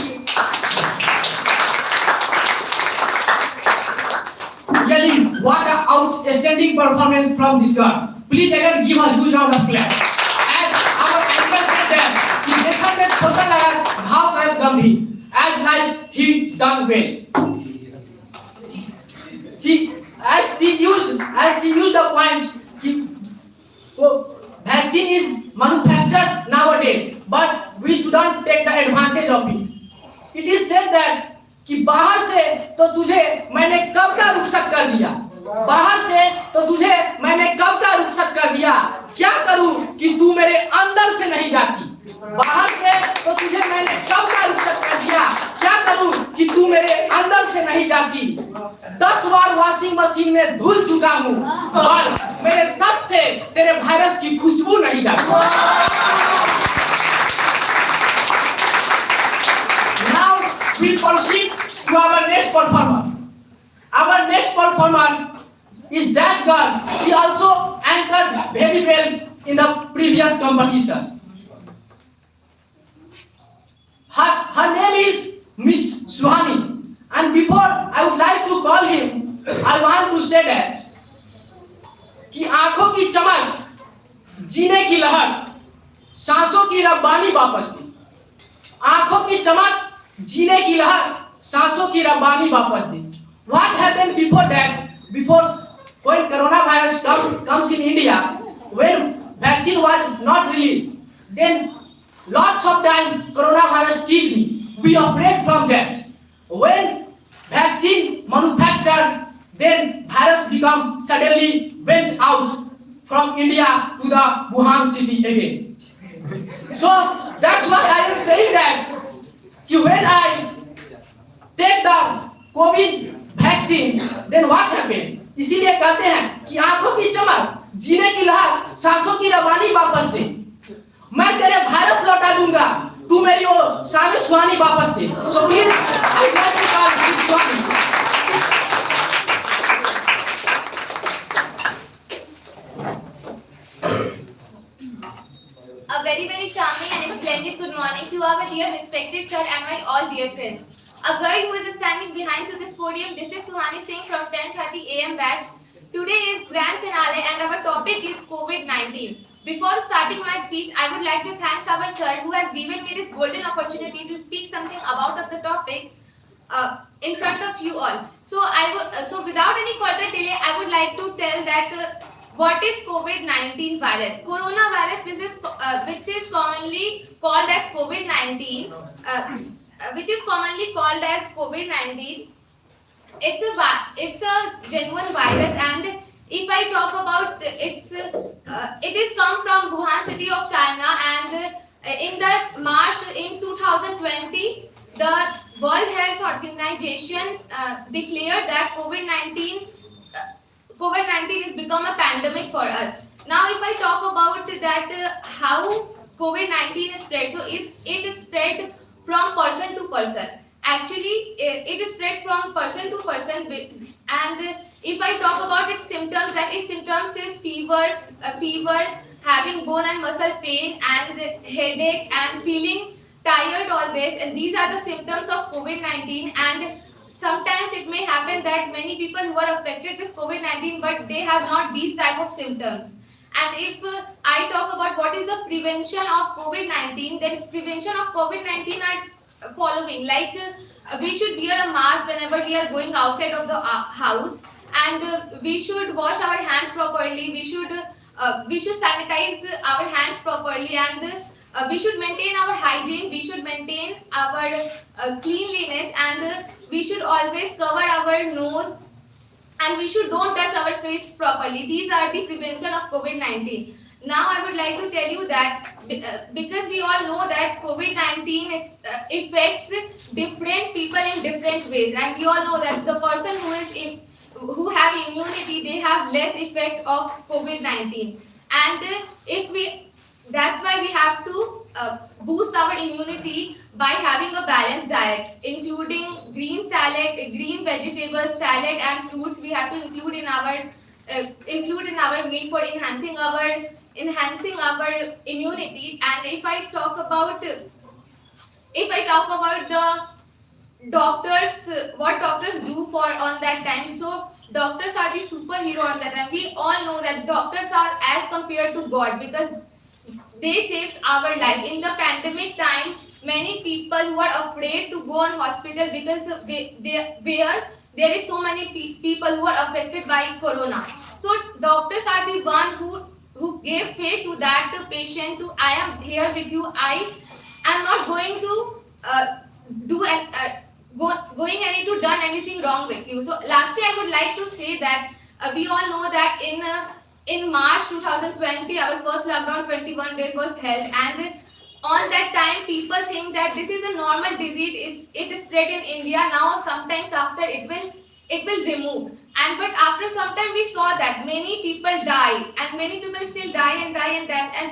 Really, what an outstanding performance from this girl. Please again give a huge round of applause. As our anchor said that, he देखा में पता लगा भाव का गंभीर. As like he done well. As she used the point, vaccine is manufactured nowadays, but we shouldn't take the advantage of it. It is said that कि बाहर से तो तुझे मैंने कब का रुखसत कर दिया, बाहर से तो तुझे मैंने कब का रुखसत कर दिया, क्या करूं कि तू मेरे अंदर से नहीं जाती, बाहर से तो तुझे मैंने कब का रुखसत कर दिया, क्या करूं कि तू मेरे अंदर से नहीं जाती, 10 बार वॉशिंग मशीन में धुल चुका हूं, और मेरे सर से तेरे वायरस की खुशबू नहीं जाती. Now we proceed to our next performer. Our next performer is that girl. She also anchored very well in the previous competition. Her name is Miss Suhani. And before I would like to call him, I want to say that कि आंखों की चमक, जीने की लहर, सांसों की रब्बानी वापस दी. आंखों की चमक, जीने की लहर, सांसों की रब्बानी वापस दी. What happened before that? Before when coronavirus comes in India, when vaccine was not released, then lots of time coronavirus teach me. We afraid from that. When vaccine manufactured, then virus become suddenly went out from India to the Wuhan city again. So that's why I am saying that when I take the COVID vaccine, then what happened? इसीलिए कहते हैं कि आंखों की चमक, जीने की लहर, सांसों की रवानी वापस दे. मैं तेरे वायरस लौटा दूंगा, तू मेरी वो सामी सुहानी वापस दे. So please, I would like to call Miss Suhani.
A very, very charming and splendid good morning to our dear respected sir and my all dear friends. A girl who is standing behind to this podium, this is Suhani Singh from 10:30 AM batch. Today is grand finale and our topic is COVID-19. Before starting my speech, I would like to thank our sir who has given me this golden opportunity to speak something about the topic in front of you all. So without any further delay, I would like to tell that what is COVID-19 virus? Coronavirus, which is commonly called as COVID-19, it's a genuine virus, and if I talk about it is come from Wuhan city of China, and in the March in 2020, the World Health Organization declared that COVID-19 has become a pandemic for us. Now, if I talk about that how COVID-19 is spread, so it is spread from person to person. Actually, it is spread from person to person, and if I talk about its symptoms, that its symptoms is fever, having bone and muscle pain, and headache, and feeling tired always, and these are the symptoms of COVID-19. And sometimes it may happen that many people who are affected with COVID-19, but they have not these type of symptoms. And if I talk about what is the prevention of COVID-19, then prevention of COVID-19 are following, like we should wear a mask whenever we are going outside of the house, and we should wash our hands properly, we should sanitize our hands properly, and we should maintain our hygiene, we should maintain our cleanliness, and we should always cover our nose, and we should don't touch our face properly. These are the prevention of COVID-19. Now I would like to tell you that because we all know that COVID-19 affects different people in different ways, and we all know that the person who have immunity, they have less effect of COVID-19, and that's why we have to boost our immunity by having a balanced diet, including green vegetables, salad, and fruits. We have to include in our meal for enhancing our immunity. And if I talk about the doctors, what doctors do for on that time, so doctors are the superhero on that time. We all know that doctors are as compared to God, because they save our life. In the pandemic time, many people who are afraid to go on hospital because there is so many people who are affected by corona. So doctors are the one who gave faith to that patient. I am here with you. I am not going to done anything wrong with you. So lastly, I would like to say that we all know that in March 2020, our first lockdown 21 days was held, and on that time people think that this is a normal disease, it is spread in India. Now sometimes after it will remove, and but after some time we saw that many people die, and many people still die, and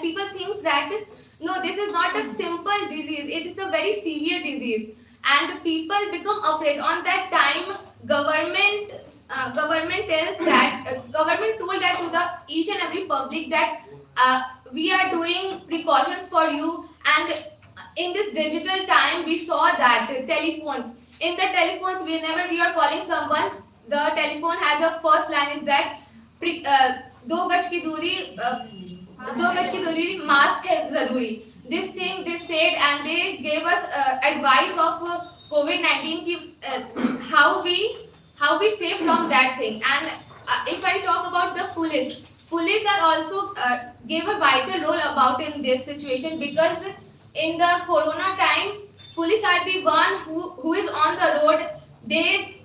people think that no, this is not a simple disease, it is a very severe disease, and people become afraid. On that time, government told that to the each and every public that we are doing precautions for you. And in this digital time, we saw that telephones, whenever we are calling someone, the telephone has a first line is that 2 गज की दूरी mask है जरूरी. This thing they said, and they gave us advice of COVID-19, how we save from that thing. And if I talk about the police are also gave a vital role about in this situation, because in the corona time, police are the one who is on the road. They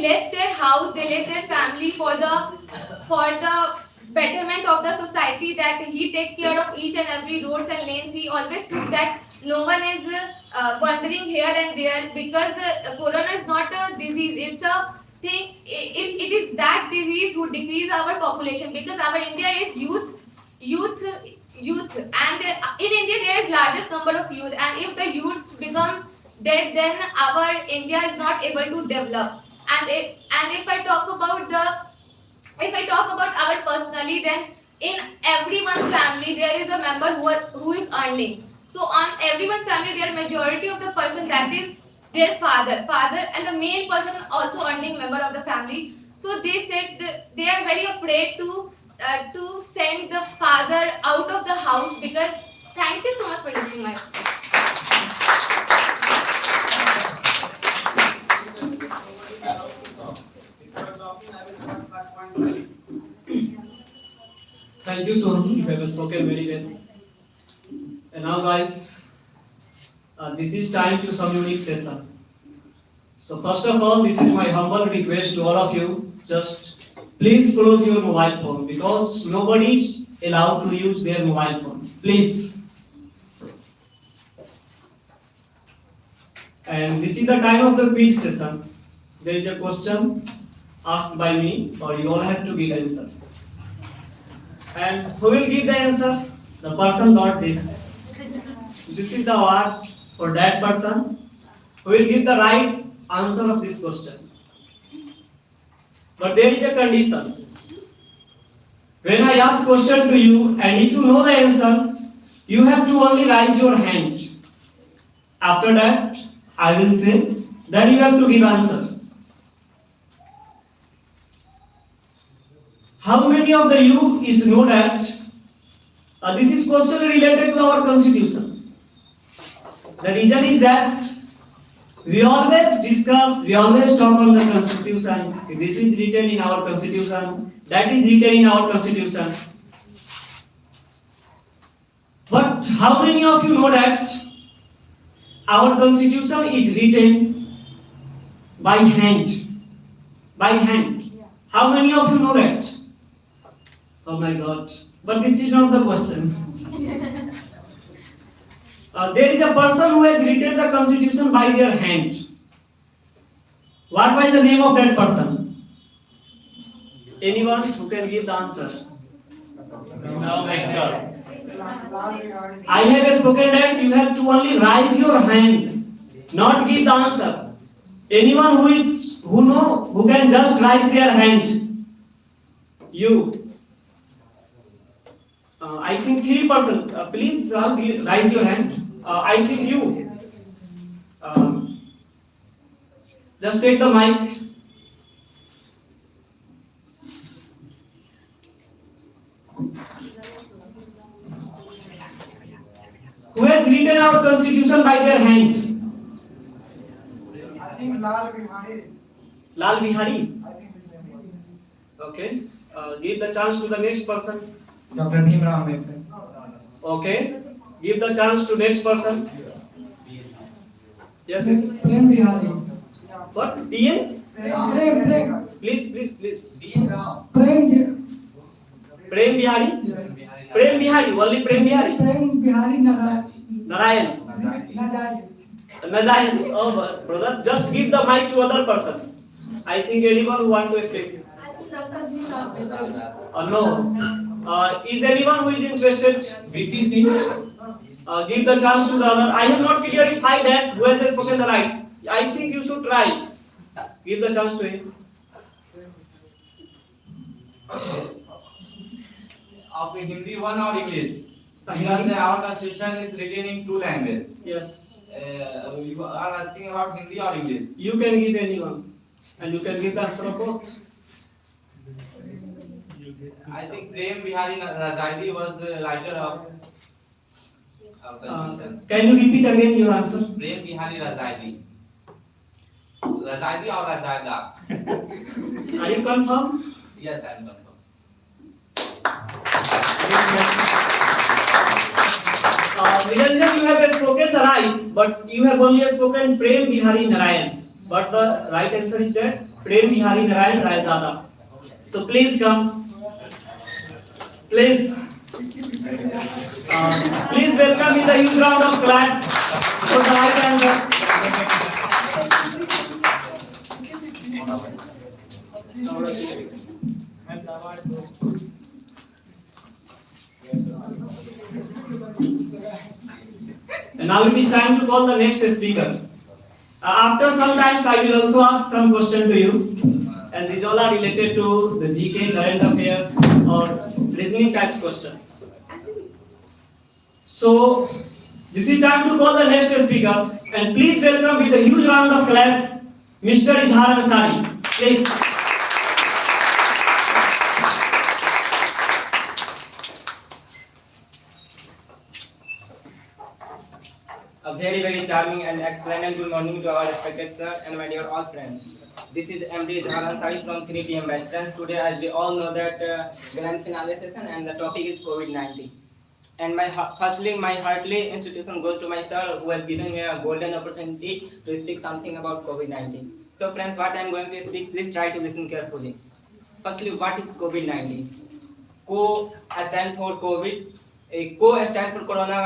left their house, they left their family for the betterment of the society, that he take care of each and every roads and lanes. He always took that no one is wandering here and there, because corona is not a disease, it's a thing. It is that disease who decrease our population, because our India is youth, and in India there is largest number of youth, and if the youth become dead, then our India is not able to develop. And if I talk about our personally, then in everyone's family there is a member who is earning. So on everyone's family, there majority of the person, that is their father, and the main person also earning member of the family. So they said they are very afraid to to send the father out of the house because thank you so much for listening my speech.
Thank you, Sohan. You have spoken very well. And now, guys, this is time to some unique session. So, first of all, this is my humble request to all of you. Just please close your mobile phone because nobody is allowed to use their mobile phone. Please. And this is the time of the quiz session. There is a question asked by me, or you all have to give answer. And who will give the answer? The person got this. This is the award for that person who will give the right answer of this question. But there is a condition. When I ask question to you, and if you know the answer, you have to only raise your hand. After that, I will say, then you have to give answer. How many of the you is know that this is question related to our constitution? The reason is that we always discuss, we always talk on the constitution. This is written in our constitution, that is written in our constitution. But how many of you know that our constitution is written by hand? By hand. How many of you know that? Oh my God. But this is not the question. There is a person who has written the constitution by their hand. What was the name of that person? Anyone who can give the answer? Oh my God. I have spoken that you have to only raise your hand, not give the answer. Anyone who can just raise their hand? You. I think 3%. Please raise your hand. I think you. Just take the mic. Who has written our constitution by their hand?
I think Lal Bihari.
Lal Bihari.
I think his name.
Okay. Give the chance to the next person.
Dr. Bhimrao Ambedkar.
Okay. Give the chance to next person. Yes, yes.
Prem Bihari.
What? PN?
Prem.
Please.
Prem
Bihari? Prem Bihari. Only Prem Bihari.
Prem Bihari
Narayan. Nazayan. Oh, brother, just give the mic to other person. I think anyone who want to speak. No. Is anyone who is interested? Give the chance to the other. I have not clarified that who has spoken the right. I think you should try. Give the chance to him.
Of Hindi one or English? Because our constitution is written in two languages.
Yes.
You are asking about Hindi or English?
You can give anyone, and you can give the answer of both.
I think Prem Bihari Razaidi was the writer of constitution.
Can you repeat again your answer?
Prem Bihari Razaidi. Razaidi or Razaida?
Are you confirmed?
Yes, I am confirmed.
Niranjan, you have spoken the right, but you have only spoken Prem Bihari Narayan. But the right answer is that Prem Bihari Narayan Rayzada. So please come. Please welcome with a huge round of clap for the right answer. And now it is time to call the next speaker. After some times I will also ask some question to you, and these all are related to the GK, current affairs, or reasoning types question. So this is time to call the next speaker, and please welcome with a huge round of clap, Mr. Izhar Ansari. Please.
charming and excellent good morning to our respected sir and my dear all friends. This is MD Jahar Ansari from 3 PM batch. Friends, today as we all know that grand finale session and the topic is COVID-19. And firstly, my heartily institution goes to my sir who has given me a golden opportunity to speak something about COVID-19. So friends, what I am going to speak, please try to listen carefully. Firstly, what is COVID-19? Co stands for COVID. Co stands for corona.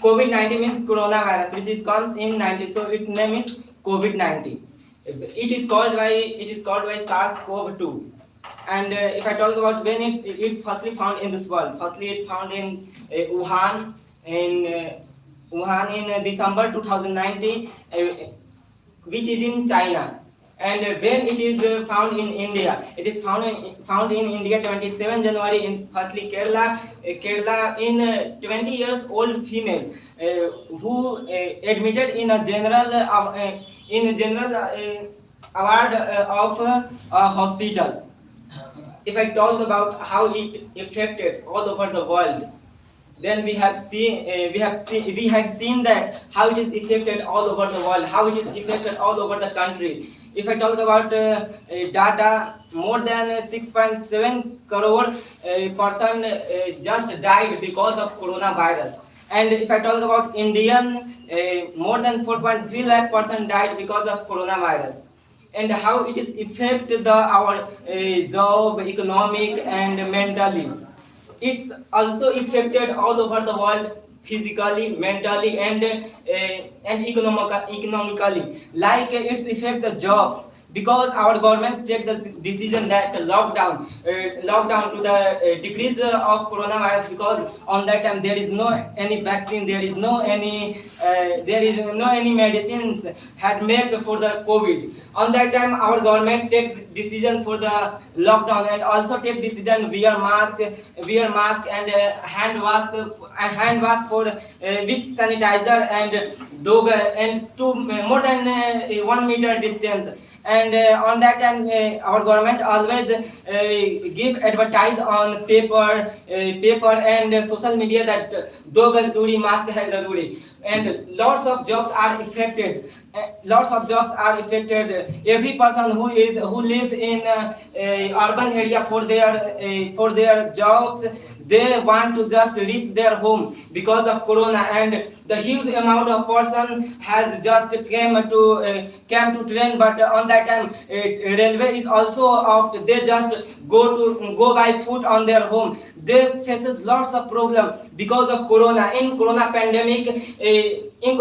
COVID-19 means coronavirus, which comes in 90. So its name is COVID-19. It is called by SARS-CoV-2. And if I talk about when it's firstly found in this world, firstly it found in Wuhan in December 2019, which is in China. And when it is found in India, it is found in India 27 January in firstly Kerala in 20 years old female who admitted in a general award of a hospital. If I talk about how it affected all over the world, then we had seen that how it is affected all over the world, how it is affected all over the country. If I talk about data, more than 6.7 crore person just died because of coronavirus. And if I talk about Indian, more than 4.3 lakh person died because of coronavirus. And how it is affect our job, economic and mentally. It's also affected all over the world, physically, mentally and economically. Like it's affect the jobs, because our governments take the decision that lockdown to the decrease of coronavirus, because on that time there is no any vaccine, there is no any medicines had made for the COVID. On that time our government takes decision for the lockdown and also take decision wear mask and hand wash for with sanitizer and more than 1 meter distance. And on that time our government always give advertise on paper and social media that do gaz duri, mask hai zaruri. And lots of jobs are affected. Every person who lives in urban area for their jobs, they want to just reach their home because of corona, and the huge amount of person has just came to train, but on that time railway is also off. They just go by foot on their home. They faces lots of problem because of corona. In corona pandemic, WHO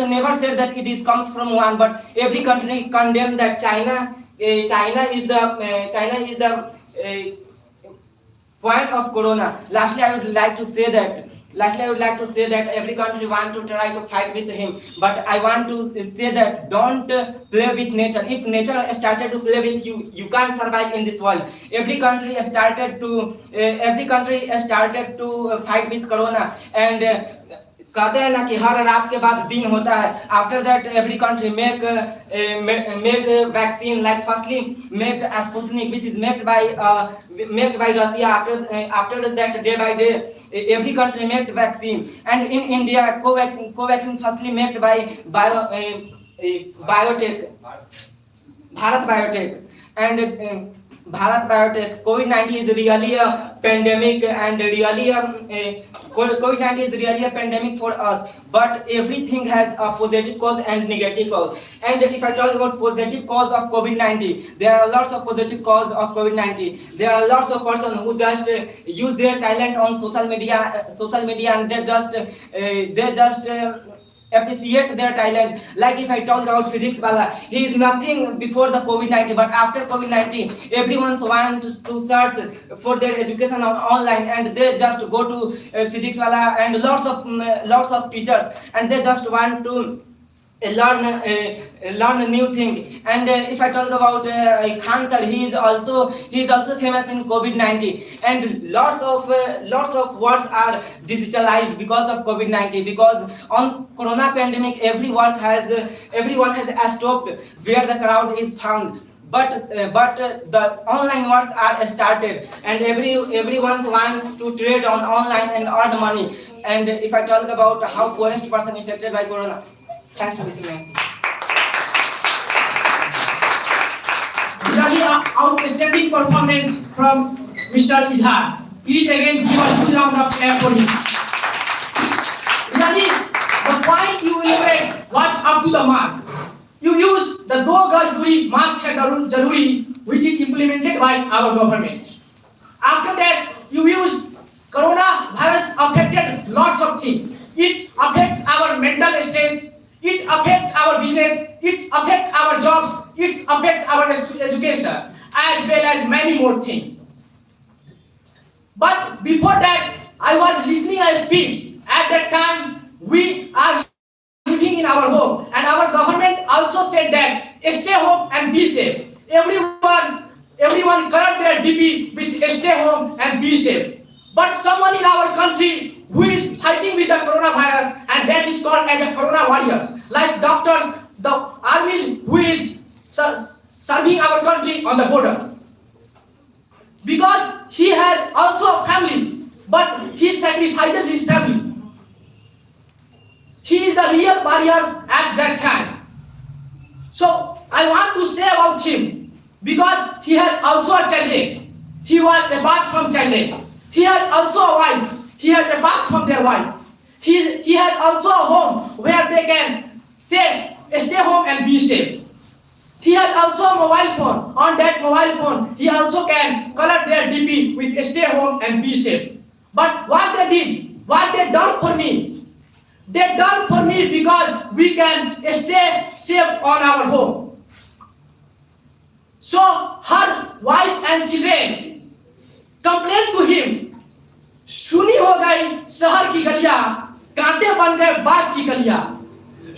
never said that it comes from Wuhan, but every country condemned that China is the point of corona. Lastly, I would like to say that every country want to try to fight with him, but I want to say that don't play with nature. If nature started to play with you, you can't survive in this world. Every country started to fight with corona, and कहते हैं ना कि हर रात के बाद दिन होता है. After that every country make vaccine, like firstly make Sputnik, which is made by Russia. After that, day by day every country make vaccine. And in India, Covaxin firstly made by Biotech, Bharat Biotech. And Bharat Biotech. COVID-19 is really a pandemic, and COVID-19 is really a pandemic for us. But everything has a positive cause and negative cause. And if I talk about positive cause of COVID-19, there are lots of positive cause of COVID-19. There are lots of persons who just use their talent on social media, and they just appreciate their talent. Like if I talk about physics wala, he is nothing before the COVID-19, but after COVID-19 everyone wants to search for their education on online, and they just go to physics wala and lots of teachers, and they just want to learn a new thing. And if I talk about Khan sir, he is also famous in COVID-19, and lots of words are digitalized because of COVID-19. Because on Corona pandemic, every work has stopped where the crowd is found. but the online works are started, and everyone wants to trade on online and earn money. And if I talk about how poorest person infected by corona, thanks for listening.
Really outstanding performance from Mr. Izhar. Please again give a huge round of applause for him. Really, the point you will make was up to the mark. You use the दो गज दूरी mask है जरूरी, which is implemented by our government. After that, you use coronavirus affected lots of things. It affects our mental stress. It affects our business. It affects our jobs. It affects our education, as well as many more things. But before that, I was listening a speech. At that time, we are living in our home, and our government also said that stay home and be safe. Everyone correct their DP with stay home and be safe. But someone in our country who is fighting with the coronavirus, and that is called as a corona warriors, like doctors, the armies who is serving our country on the borders. Because he has also a family, but he sacrifices his family. He is the real warriors at that time. So I want to say about him, because he has also a child. He was apart from child. He has also a wife. He has apart from their wife. He has also a home where they can say, stay home and be safe. He has also a mobile phone. On that mobile phone, he also can collect their DP with stay home and be safe. But what they did, what they done for me, they done for me because we can stay safe on our home. So her wife and children complained to him, सुनी हो गई शहर की गलियां, कांटे बन गए बाग की गलियां.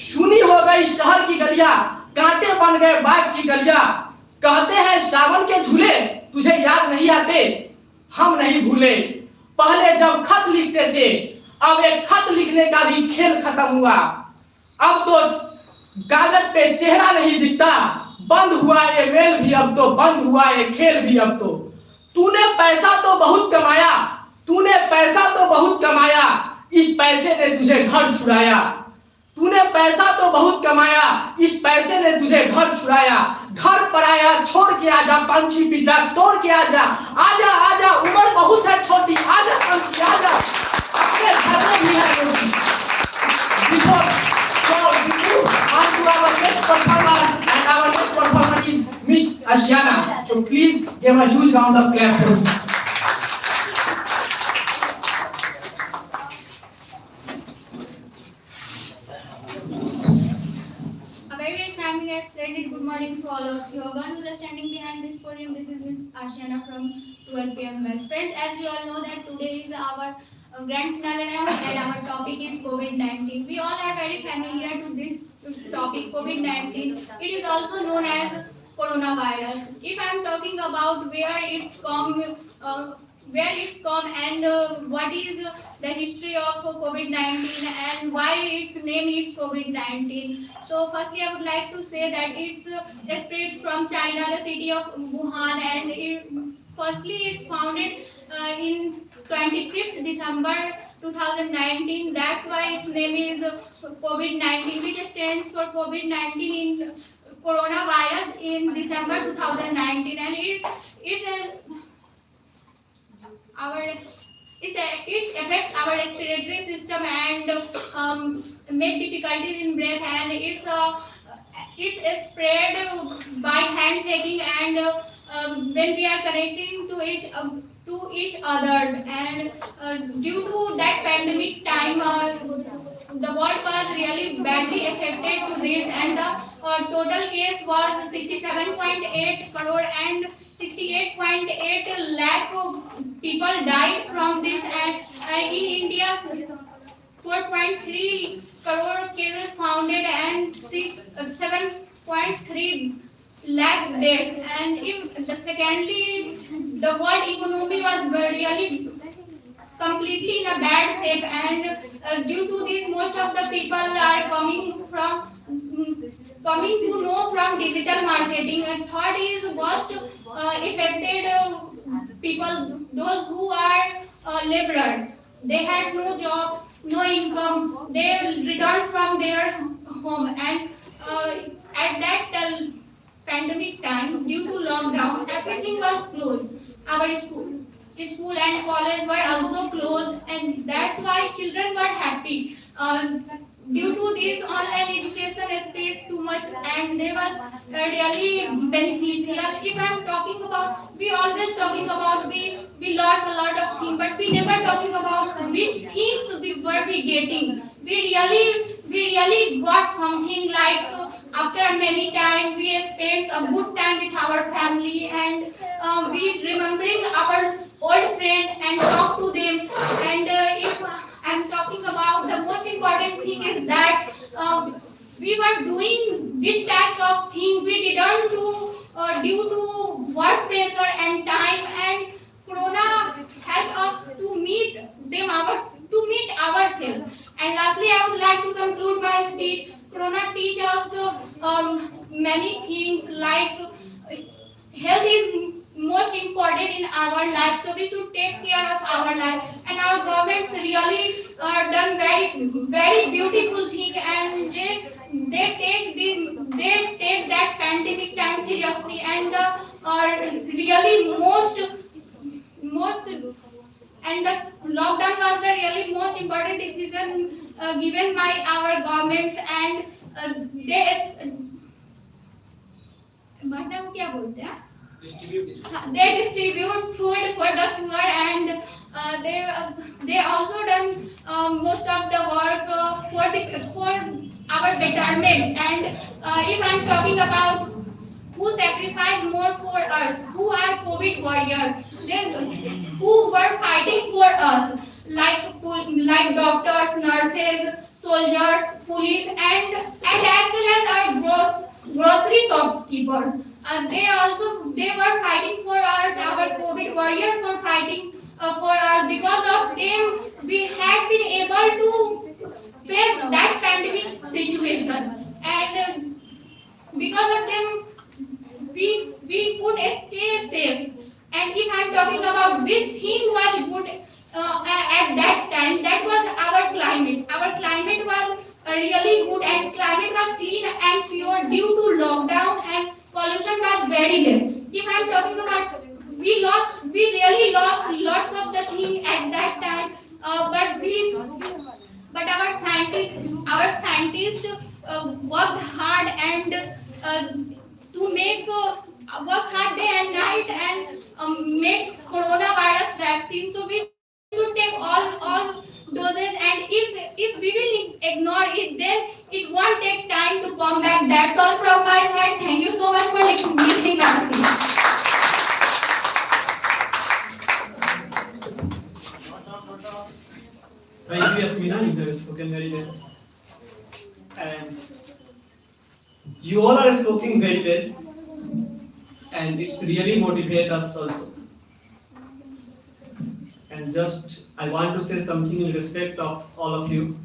सुनी हो गई शहर की गलियां, कांटे बन गए बाग की गलियां. कहते हैं सावन के झूले तुझे याद नहीं आते, हम नहीं भूले. पहले जब खत लिखते थे, अब एक खत लिखने का भी खेल खत्म हुआ. अब तो कागज पे चेहरा नहीं दिखता, बंद हुआ ये मेल भी, अब तो बंद हुआ ये खेल भी. अब तो तूने पैसा तो बहुत कमाया, तूने पैसा तो बहुत कमाया, इस पैसे ने तुझे घर छुड़ाया. तूने पैसा तो बहुत कमाया, इस पैसे ने तुझे घर छुड़ाया. घर पर आया छोड़ के आजा, पंछी पिंजरा तोड़ के आजा. आजा आजा उम्र बहुत है छोटी, आजा पंछी आजा, अपने घर में भी है रोटी. Before on to our next performer, and our next performer is Miss Asiana. So please give a huge round of applause for her.
Splendid good morning to all of you. One who is standing behind this podium, this is Miss Asiana from 12 p.m. Friends, as we all know that today is our grand finale round, and our topic is COVID-19. We all are very familiar to this topic, COVID-19. It is also known as coronavirus. If I am talking about where it's come and what is the history of COVID-19 and why its name is COVID-19. So firstly, I would like to say that it spreads from China, the city of Wuhan, and firstly it's founded in 25th December 2019. That's why its name is COVID-19, which stands for COVID-19 in coronavirus in December 2019, and it affects our respiratory system and make difficulties in breath, and it's spread by handshaking and when we are connecting to each other, and due to that pandemic time, the world was really badly affected to this, and the total case was 67.8 crore and 68.8 lakh people died from this, and in India 4.3 crore cases founded and 7.3 lakh deaths. And secondly, the world economy was really completely in a bad shape, and due to this most of the people are coming coming to know from digital marketing. And third is most affected people, those who are laborer. They had no job, no income. They returned from their home, and at that pandemic time, due to lockdown, everything was closed. Our school and college were also closed, and that's why children were happy. Due to this online education spreads too much, and they were really beneficial. If I'm talking about, we always talking about we lost a lot of things, but we never talking about which things we were getting. We really got something like after many time we spent a good time with our family, and we remembering our old friend and talk to them. And if I'm talking about, the most important thing is that we were doing this type of thing we didn't do due to work pressure and time, and Corona helped us to meet ourselves. And lastly, I would like to conclude my speech. Corona teaches us many things like health is most important in our life, so we should take care of our life. And our governments really done very beautiful thing, and they take that pandemic time seriously, and are really most and the lockdown was the really most important decision given by our governments, and they मतलब क्या बोलते हैं? They distribute food for the poor, and they also done most of the work for our betterment. And if I'm talking about who sacrificed more for us, who are COVID warriors, who were fighting for us, like doctors, nurses, soldiers, police, and as well as our grocery shopkeepers. They were fighting for us. Our COVID warriors were fighting for us. Because of them, we had been able to face that pandemic situation, and because of them, we could stay safe. And if I'm talking about which thing was good at that time, that was our climate. Our climate was really good, and climate was clean and pure due to lockdown, and pollution was very less. If I'm talking about, we really lost lots of the thing at that time, but our scientists worked hard and to make work hard day and night and make coronavirus vaccine. So we should take all doses, and if we will ignore it, then it won't take time to come back. That's all from my side. Thank you so much for listening to me.
Thank you, Yasmina. You have spoken very well, and you all are speaking very well, and it's really motivate us also. And just I want to say something in respect of all of you,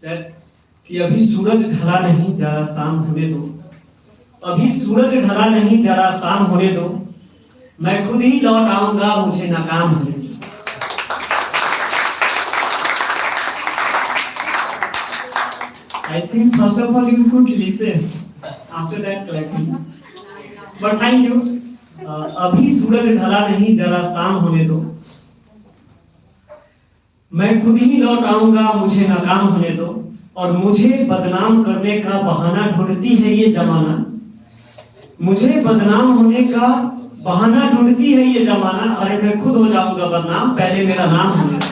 that कि अभी सूरज ढला नहीं, जरा शाम होने दो. अभी सूरज ढला नहीं, जरा शाम होने दो. मैं खुद ही लौट आऊंगा, मुझे नाकाम होने दो. I think first of all you should listen. After that clapping. But thank you. अभी सूरज ढला नहीं, जरा शाम होने दो. मैं खुद ही लौट आऊंगा, मुझे नाकाम होने दो. और मुझे बदनाम करने का बहाना ढूंढती है ये जमाना. मुझे बदनाम होने का बहाना ढूंढती है ये जमाना. अरे मैं खुद हो जाऊंगा बदनाम, पहले मेरा नाम होने दो.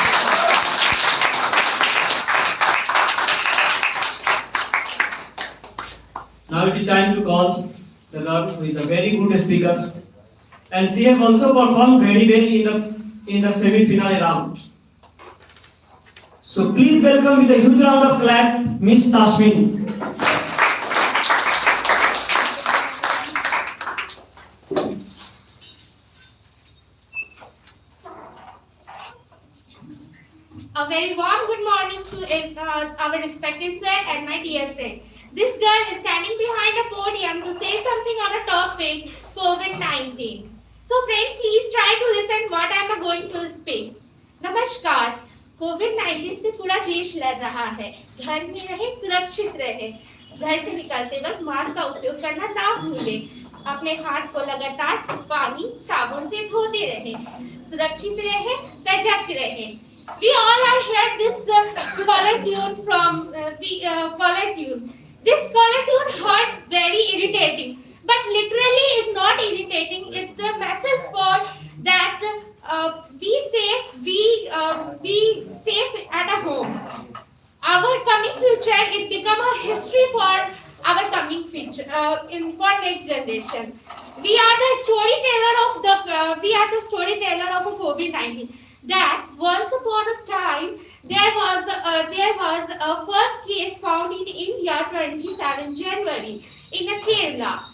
Now it is time to call the girl who is a very good speaker, and she have also performed very well in the semi-final round. So please welcome with a huge round of clap, Miss Tasmin.
A very warm good morning to our respected sir and my dear friend.
This girl is standing behind a podium to say something on a topic COVID-19. So friends, please try to listen what I am going to speak. नमस्कार, कोविड-19 से पूरा देश लड़ रहा है। घर में रहे, सुरक्षित रहे। घर से निकलते वक्त मास्क का उपयोग करना ना भूलें। अपने हाथ को लगातार पानी साबुन से धोते रहें। सुरक्षित रहें, सजग रहें। We all are heard this color tune from color tune. This color tune heard very irritating, but literally if not irritating, it's the message for that be safe at a home. Our coming future, it become a history for our coming future for next generation. We are the storyteller of COVID-19. That once upon a time there was a first case found in India 27 January in Kerala.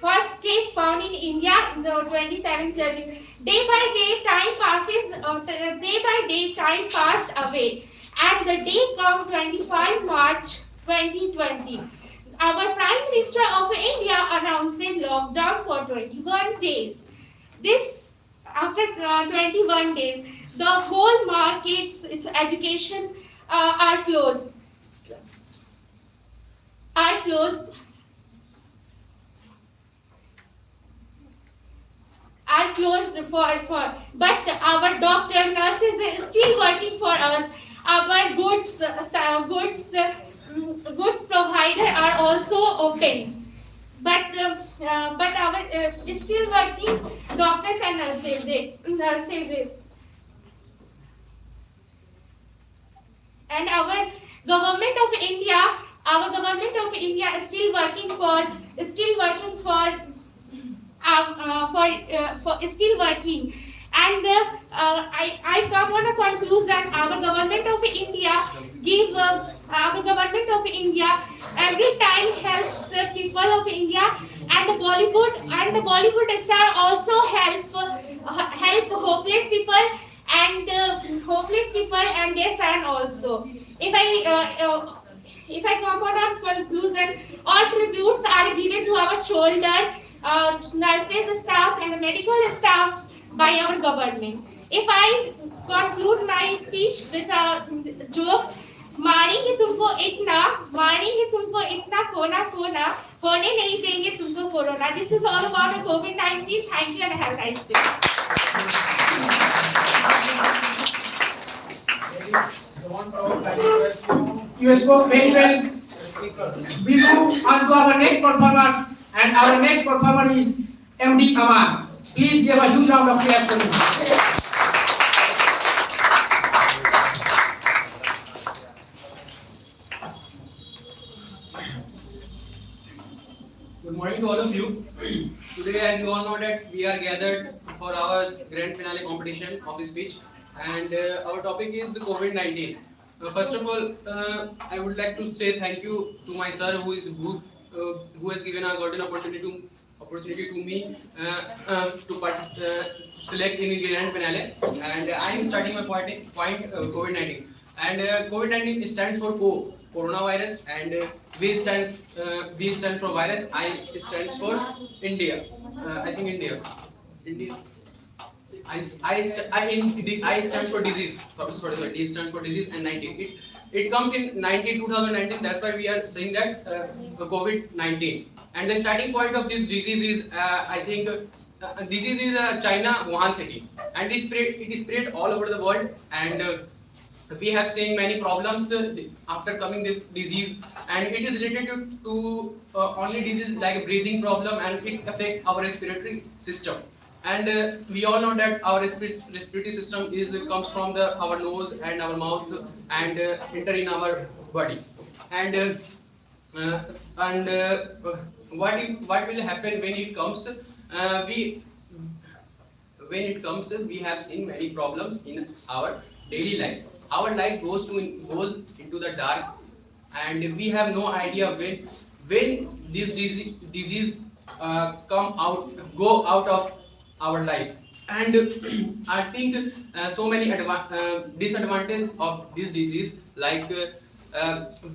First case found in India, the 27th January. Day by day, time passed away, and the day come 25 March 2020. Our Prime Minister of India announced a lockdown for 21 days. This, after 21 days, the whole markets, education are closed. Are closed for, but our doctor, nurses is still working for us. Our goods provider are also open, but our still working doctors and nurses. And our government of India is still working and I come on a conclusion. Our government of India every time helps the people of India, and the Bollywood star also help hopeless people and their fan also. If I come on a conclusion, all tributes are given to our shoulder, nurses, staffs and medical staffs by our government. If I conclude my speech with jokes, मारेंगे तुमको इतना कोना होने नहीं देंगे तुमको corona. This is all about the COVID-19. Thank you and have a nice day.
You spoke very well. We move on to our next performer, and our next performer is MD Aman. Please give a huge round of applause to him.
Good morning to all of you. Today, as you all know, that we are gathered for our grand finale competition of speech, and our topic is COVID-19. First of all, I would like to say thank you to my sir who has given a golden opportunity to me to select in the grand finale. And I am starting my point COVID-19. And COVID-19 stands for coronavirus, and V stands for virus. I stands for India. I think India. I stands for disease. Sorry. D stands for disease, and 19. It comes in 2019. That's why we are saying that COVID-19. And the starting point of this disease is I think disease is China, Wuhan city, and it is spread all over the world. And we have seen many problems after coming this disease, and it is related to only disease like breathing problem, and it affects our respiratory system. And we all know that our respiratory system comes from our nose and our mouth and enter in our body. And what will happen when it comes? We have seen many problems in our daily life. Our life goes into the dark, and we have no idea when this disease go out of our life. And I think so many disadvantages of this disease, like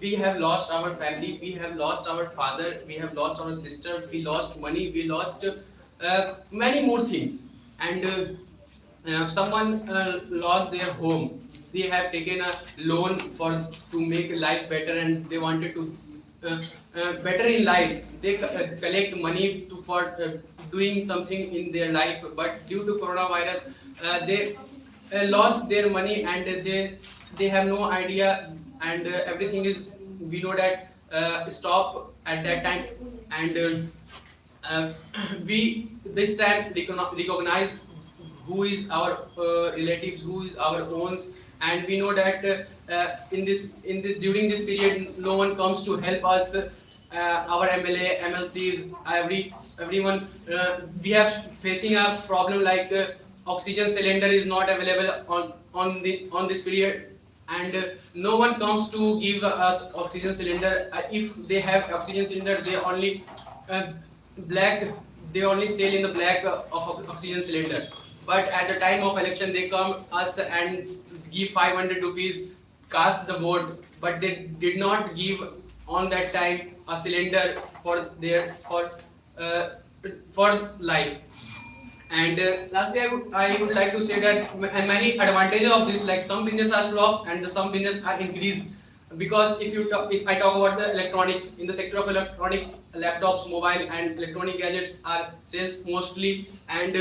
we have lost our family, we have lost our father, we have lost our sister, we lost money, we lost many more things. And someone lost their home, they have taken a loan for to make life better, and they wanted to better in life. They collect money to for doing something in their life, but due to coronavirus they lost their money, and they have no idea, and everything is, we know that stop at that time. And we this time recognize who is our relatives, who is our owns, and we know that in this during this period no one comes to help us. Our MLA, MLCs, everyone, we are facing a problem like oxygen cylinder is not available on this period, and no one comes to give us oxygen cylinder. If they have oxygen cylinder, they only they only sell in the black of oxygen cylinder. But at the time of election, they come us and give 500 rupees, cast the vote, but they did not give on that time a cylinder for their for life. And lastly, I would like to say that many advantages of this, like some business are stopped and some business are increased, because if I talk about the electronics, in the sector of electronics, laptops, mobile and electronic gadgets are sales mostly, and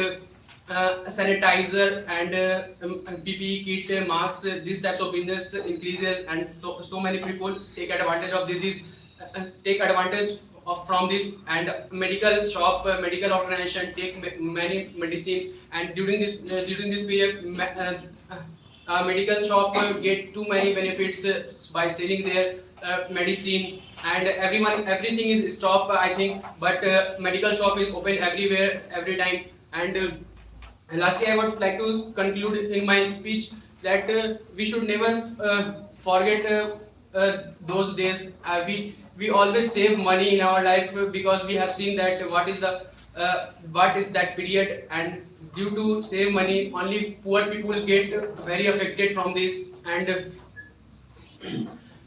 sanitizer and PPE kit, masks, these types of business increases, and so many people take advantage of this, take advantage of from this. And medical shop, medical organization take many medicine, and during this period medical shop get too many benefits by selling their medicine, and everything is stopped, I think, but medical shop is open everywhere every time. And lastly, I would like to conclude in my speech that we should never forget those days. We always save money in our life, because we have seen that what is that period, and due to save money, only poor people get very affected from this. And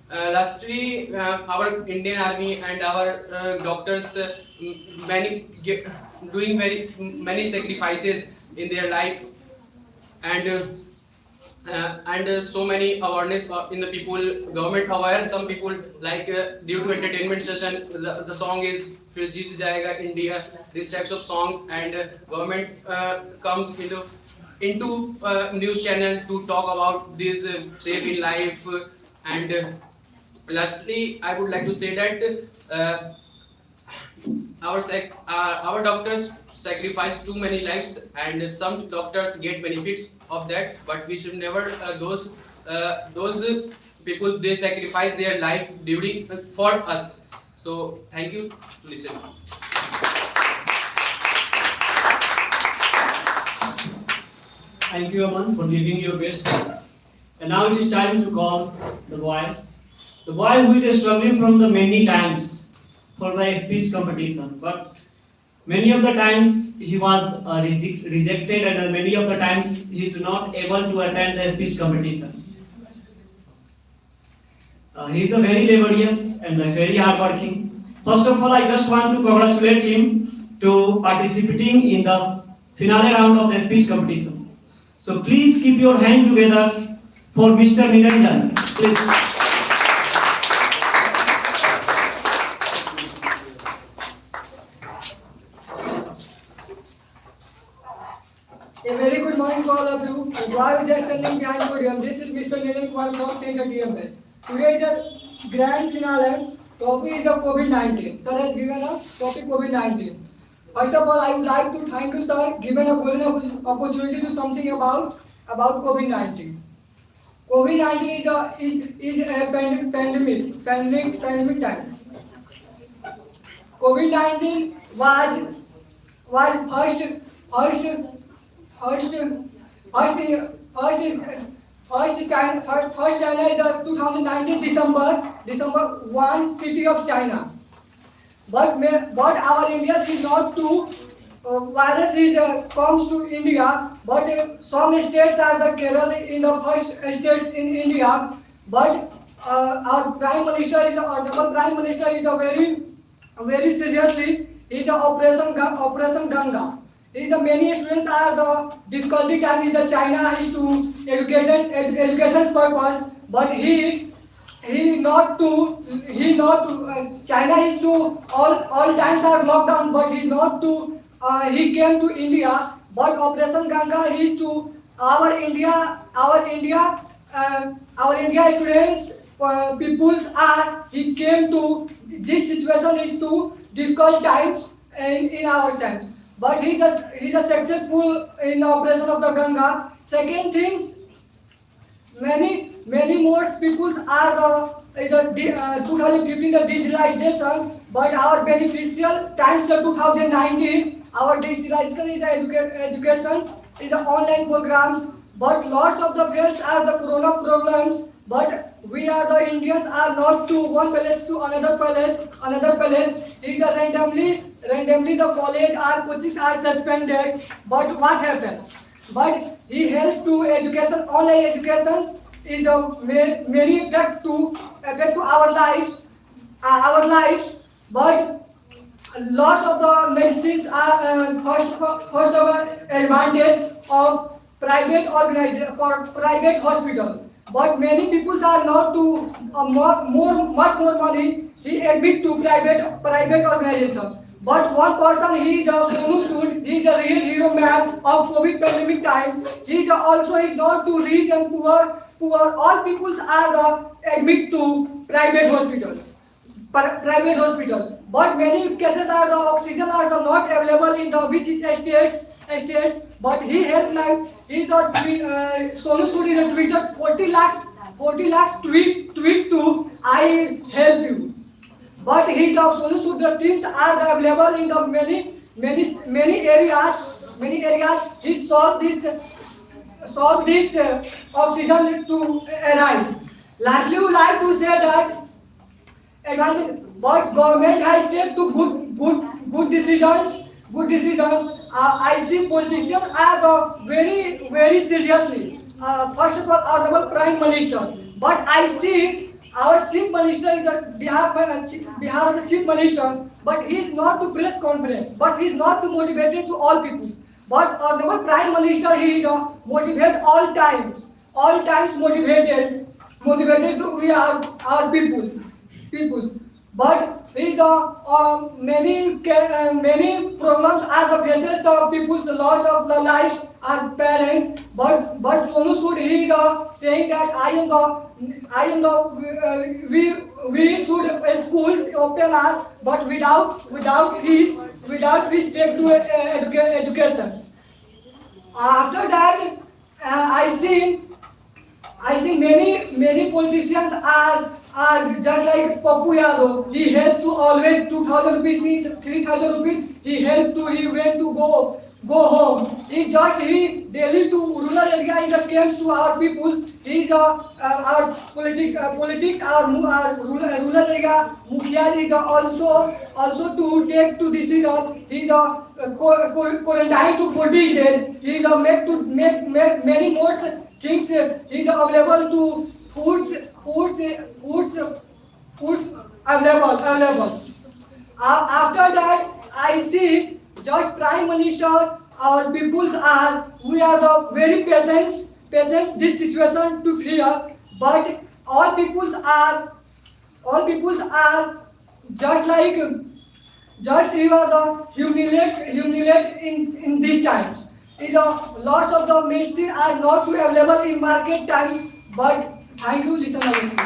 lastly, our Indian Army and our doctors, doing very many sacrifices in their life, and so many awareness in the people. Government aware some people, like due to entertainment session, the song is Fir Jeet Jayega India, these types of songs, and government comes into news channel to talk about this safe in life. And lastly, I would like to say that our doctors sacrifice too many lives, and some doctors get benefits of that, but we should never those people, they sacrifice their life during for us. So thank you to listen.
Thank you, Aman, for giving your best. And now it is time to call the boys. The boy who is struggling from the many times for the speech competition, but many of the times he was rejected, and many of the times he is not able to attend the speech competition. He is a very laborious and very hardworking. First of all, I just want to congratulate him to participating in the finale round of the speech competition. So please keep your hand together for Mr. Niranjan. Please.
A very good morning to all of you. And while just standing behind podium, this is Mr. Niranjan Kumar from 10:30 MS. Today is a grand finale. Topic is of COVID-19. Sir has given a topic COVID-19. First of all, I would like to thank you, sir, given a golden opportunity to something about COVID-19. COVID-19 is a pandemic times. COVID-19 was First China is the 2019 December 1 city of China. But our India is not too virus is comes to India, but some states are the Kerala in the first state in India. But our Prime Minister is Honorable Prime Minister is a very seriously is a Operation Ganga. Is a many students are the difficulty time is the China is to education purpose, but he not to China is to all times are lockdown, but he not to he came to India, but Operation Ganga is to our India students peoples are he came to this situation is to difficult times in our times, but he just successful in the operation of the Ganga. Second things, many more peoples are the 2015 the digitalization, but our beneficial times the 2019 our digitalization is education is online programs, but lots of the fears are the corona problems, but we are the Indians are not to one place to another place is randomly the college or coaches are suspended, but what happened? But he helped to education, online education is a very effect to our lives, but lots of the medicines are first of all advantage of private organization for private hospital, but many people are not to much more money he admit to private organization. But one person, he is a Sonu Sood, he is a real hero man of COVID pandemic time. He is also is not to rich and poor. All peoples are the admit to private hospitals. Private hospital. But many cases are the oxygen are the not available in the which is states. But he helped like he got Sonu Sood in a Twitter 40 lakhs tweet to I help you. But he the solution the teams are available in the many areas. He solved this oxygen to arrive. Lastly, we would like to say that advantage, but government has taken to good decisions. I see politicians are the very seriously. First of all, Honorable Prime Minister, but I see. Our Chief Minister is a Bihar Chief Minister, but he is not to press conference, but he is not to motivated to all people. But Honorable Prime Minister, he is motivate all times motivated to we are our peoples. But he the many problems are the faces the people's loss of the lives and parents. But Sonu Sood he is saying that we should schools open up, but without fees take to education. After that, I see many politicians are just like Papu Yadav. He helped to always 2,000 rupees, 3,000 rupees. He went to go home. He daily to rural area in the camps to our peoples. He's our politics. Our rural area Mukhiya is also to take to decision. He's quarantine to 40 days. He's make many more things. He's available to foods available. After that, I see just Prime Minister, our peoples we are the very patients this situation to fear, but all peoples are just you are the humiliate in these times. Lots of the medicine are not available in market times, but thank you, listen again.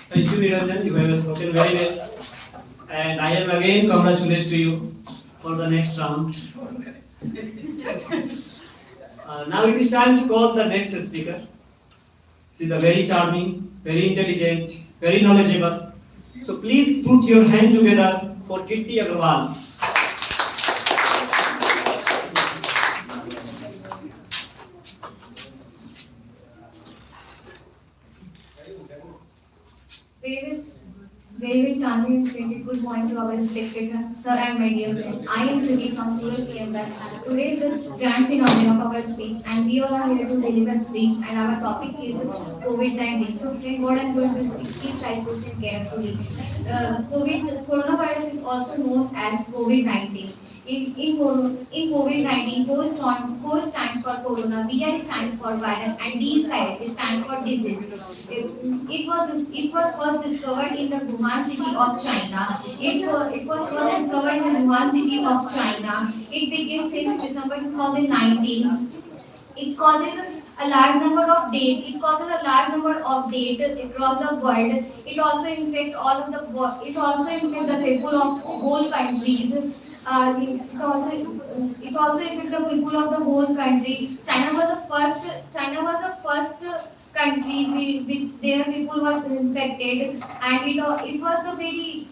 Thank you, Niranjan. You have spoken very well. And I am again congratulate to you for the next round. Now it is time to call the next speaker. She is very charming, very intelligent, very knowledgeable. So please put your hand together for Kirti Agrawal.
Very charming and splendid good morning to our respected sir and my dear friends. I am Kriti from 12 p.m. Today is the grand finale of our speech and we all are here to deliver speech and our topic is COVID-19. So friend, what I am going to speak, please try to listen carefully. Coronavirus is also known as COVID-19. In COVID-19, CO stands for corona, VI stands for virus, and D stands for disease. It was first discovered in the Wuhan city of China. It was first discovered in the Wuhan city of China. It began since December 2019. It causes a large number of deaths. It causes a large number of deaths across the world. It also infects the people of whole countries. It also affects the people of the whole country. China was the first country with their people was infected, and it was very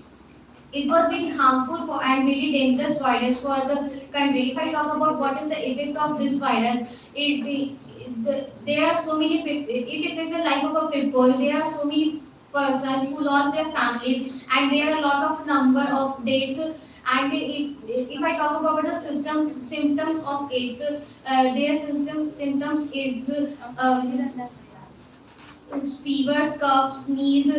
harmful for and very dangerous virus for the country. If I talk about what is the effect of this virus, there are so many people. It affects the life of a people. There are so many persons who lost their families, and there are a lot of number of deaths. And if I talk about the symptoms of AIDS, their symptoms is fever, cough, sneeze,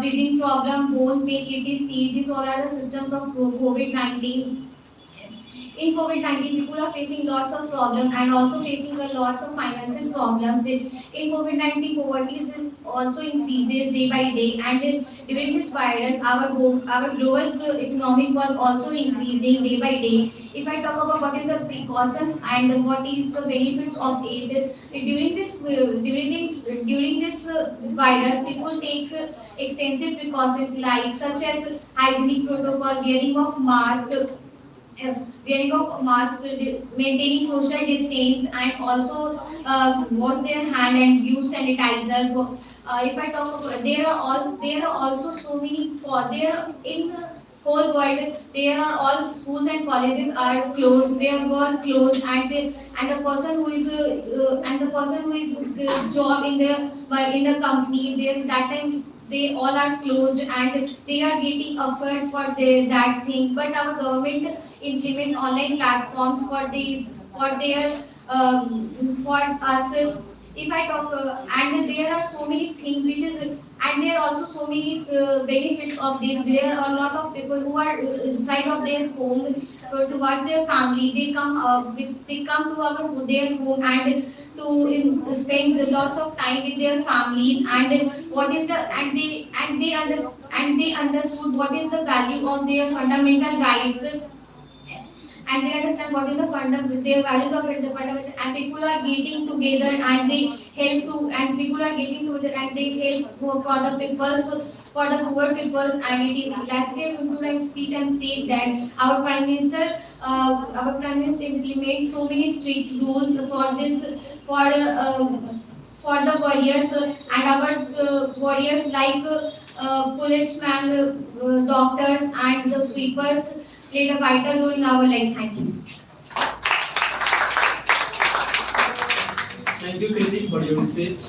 breathing problem, bone pain, etc. These all are the symptoms of COVID-19. In COVID-19, people are facing lots of problems and also facing lots of financial problems. In COVID-19, poverty also increases day by day, and during this virus, our global economic was also increasing day by day. If I talk about what is the precautions and what is the benefits of it, during this virus, people takes extensive precautions like such as hygienic protocol, wearing of mask, maintaining social distance, and also wash their hand and use sanitizer. If I talk about, there are also so many in the whole world. There are all schools and colleges are closed. Were closed, and the person who is job in the company, that time they all are closed and they are getting offered for that thing. But our government implement online platforms for us. If I talk, and there are so many things and there are also so many benefits of this. There are a lot of people who are inside of their home towards their family. They come to their home and to spend lots of time with their families. They understood what is the value of their fundamental rights. And they understand what is the their values of the fundamental, and people are getting together and they help and they help for the peoples, for the poor peoples. And it is last year I speech and say that our Prime Minister implements so many strict rules for the warriors, and our warriors like policemen, doctors, and the sweepers played a vital role in our life. Thank you.
Thank you, Kriti, for your speech.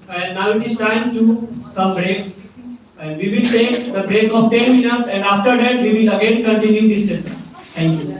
And now it is time to some breaks. And we will take the break of 10 minutes, and after that we will again continue this session. Thank you.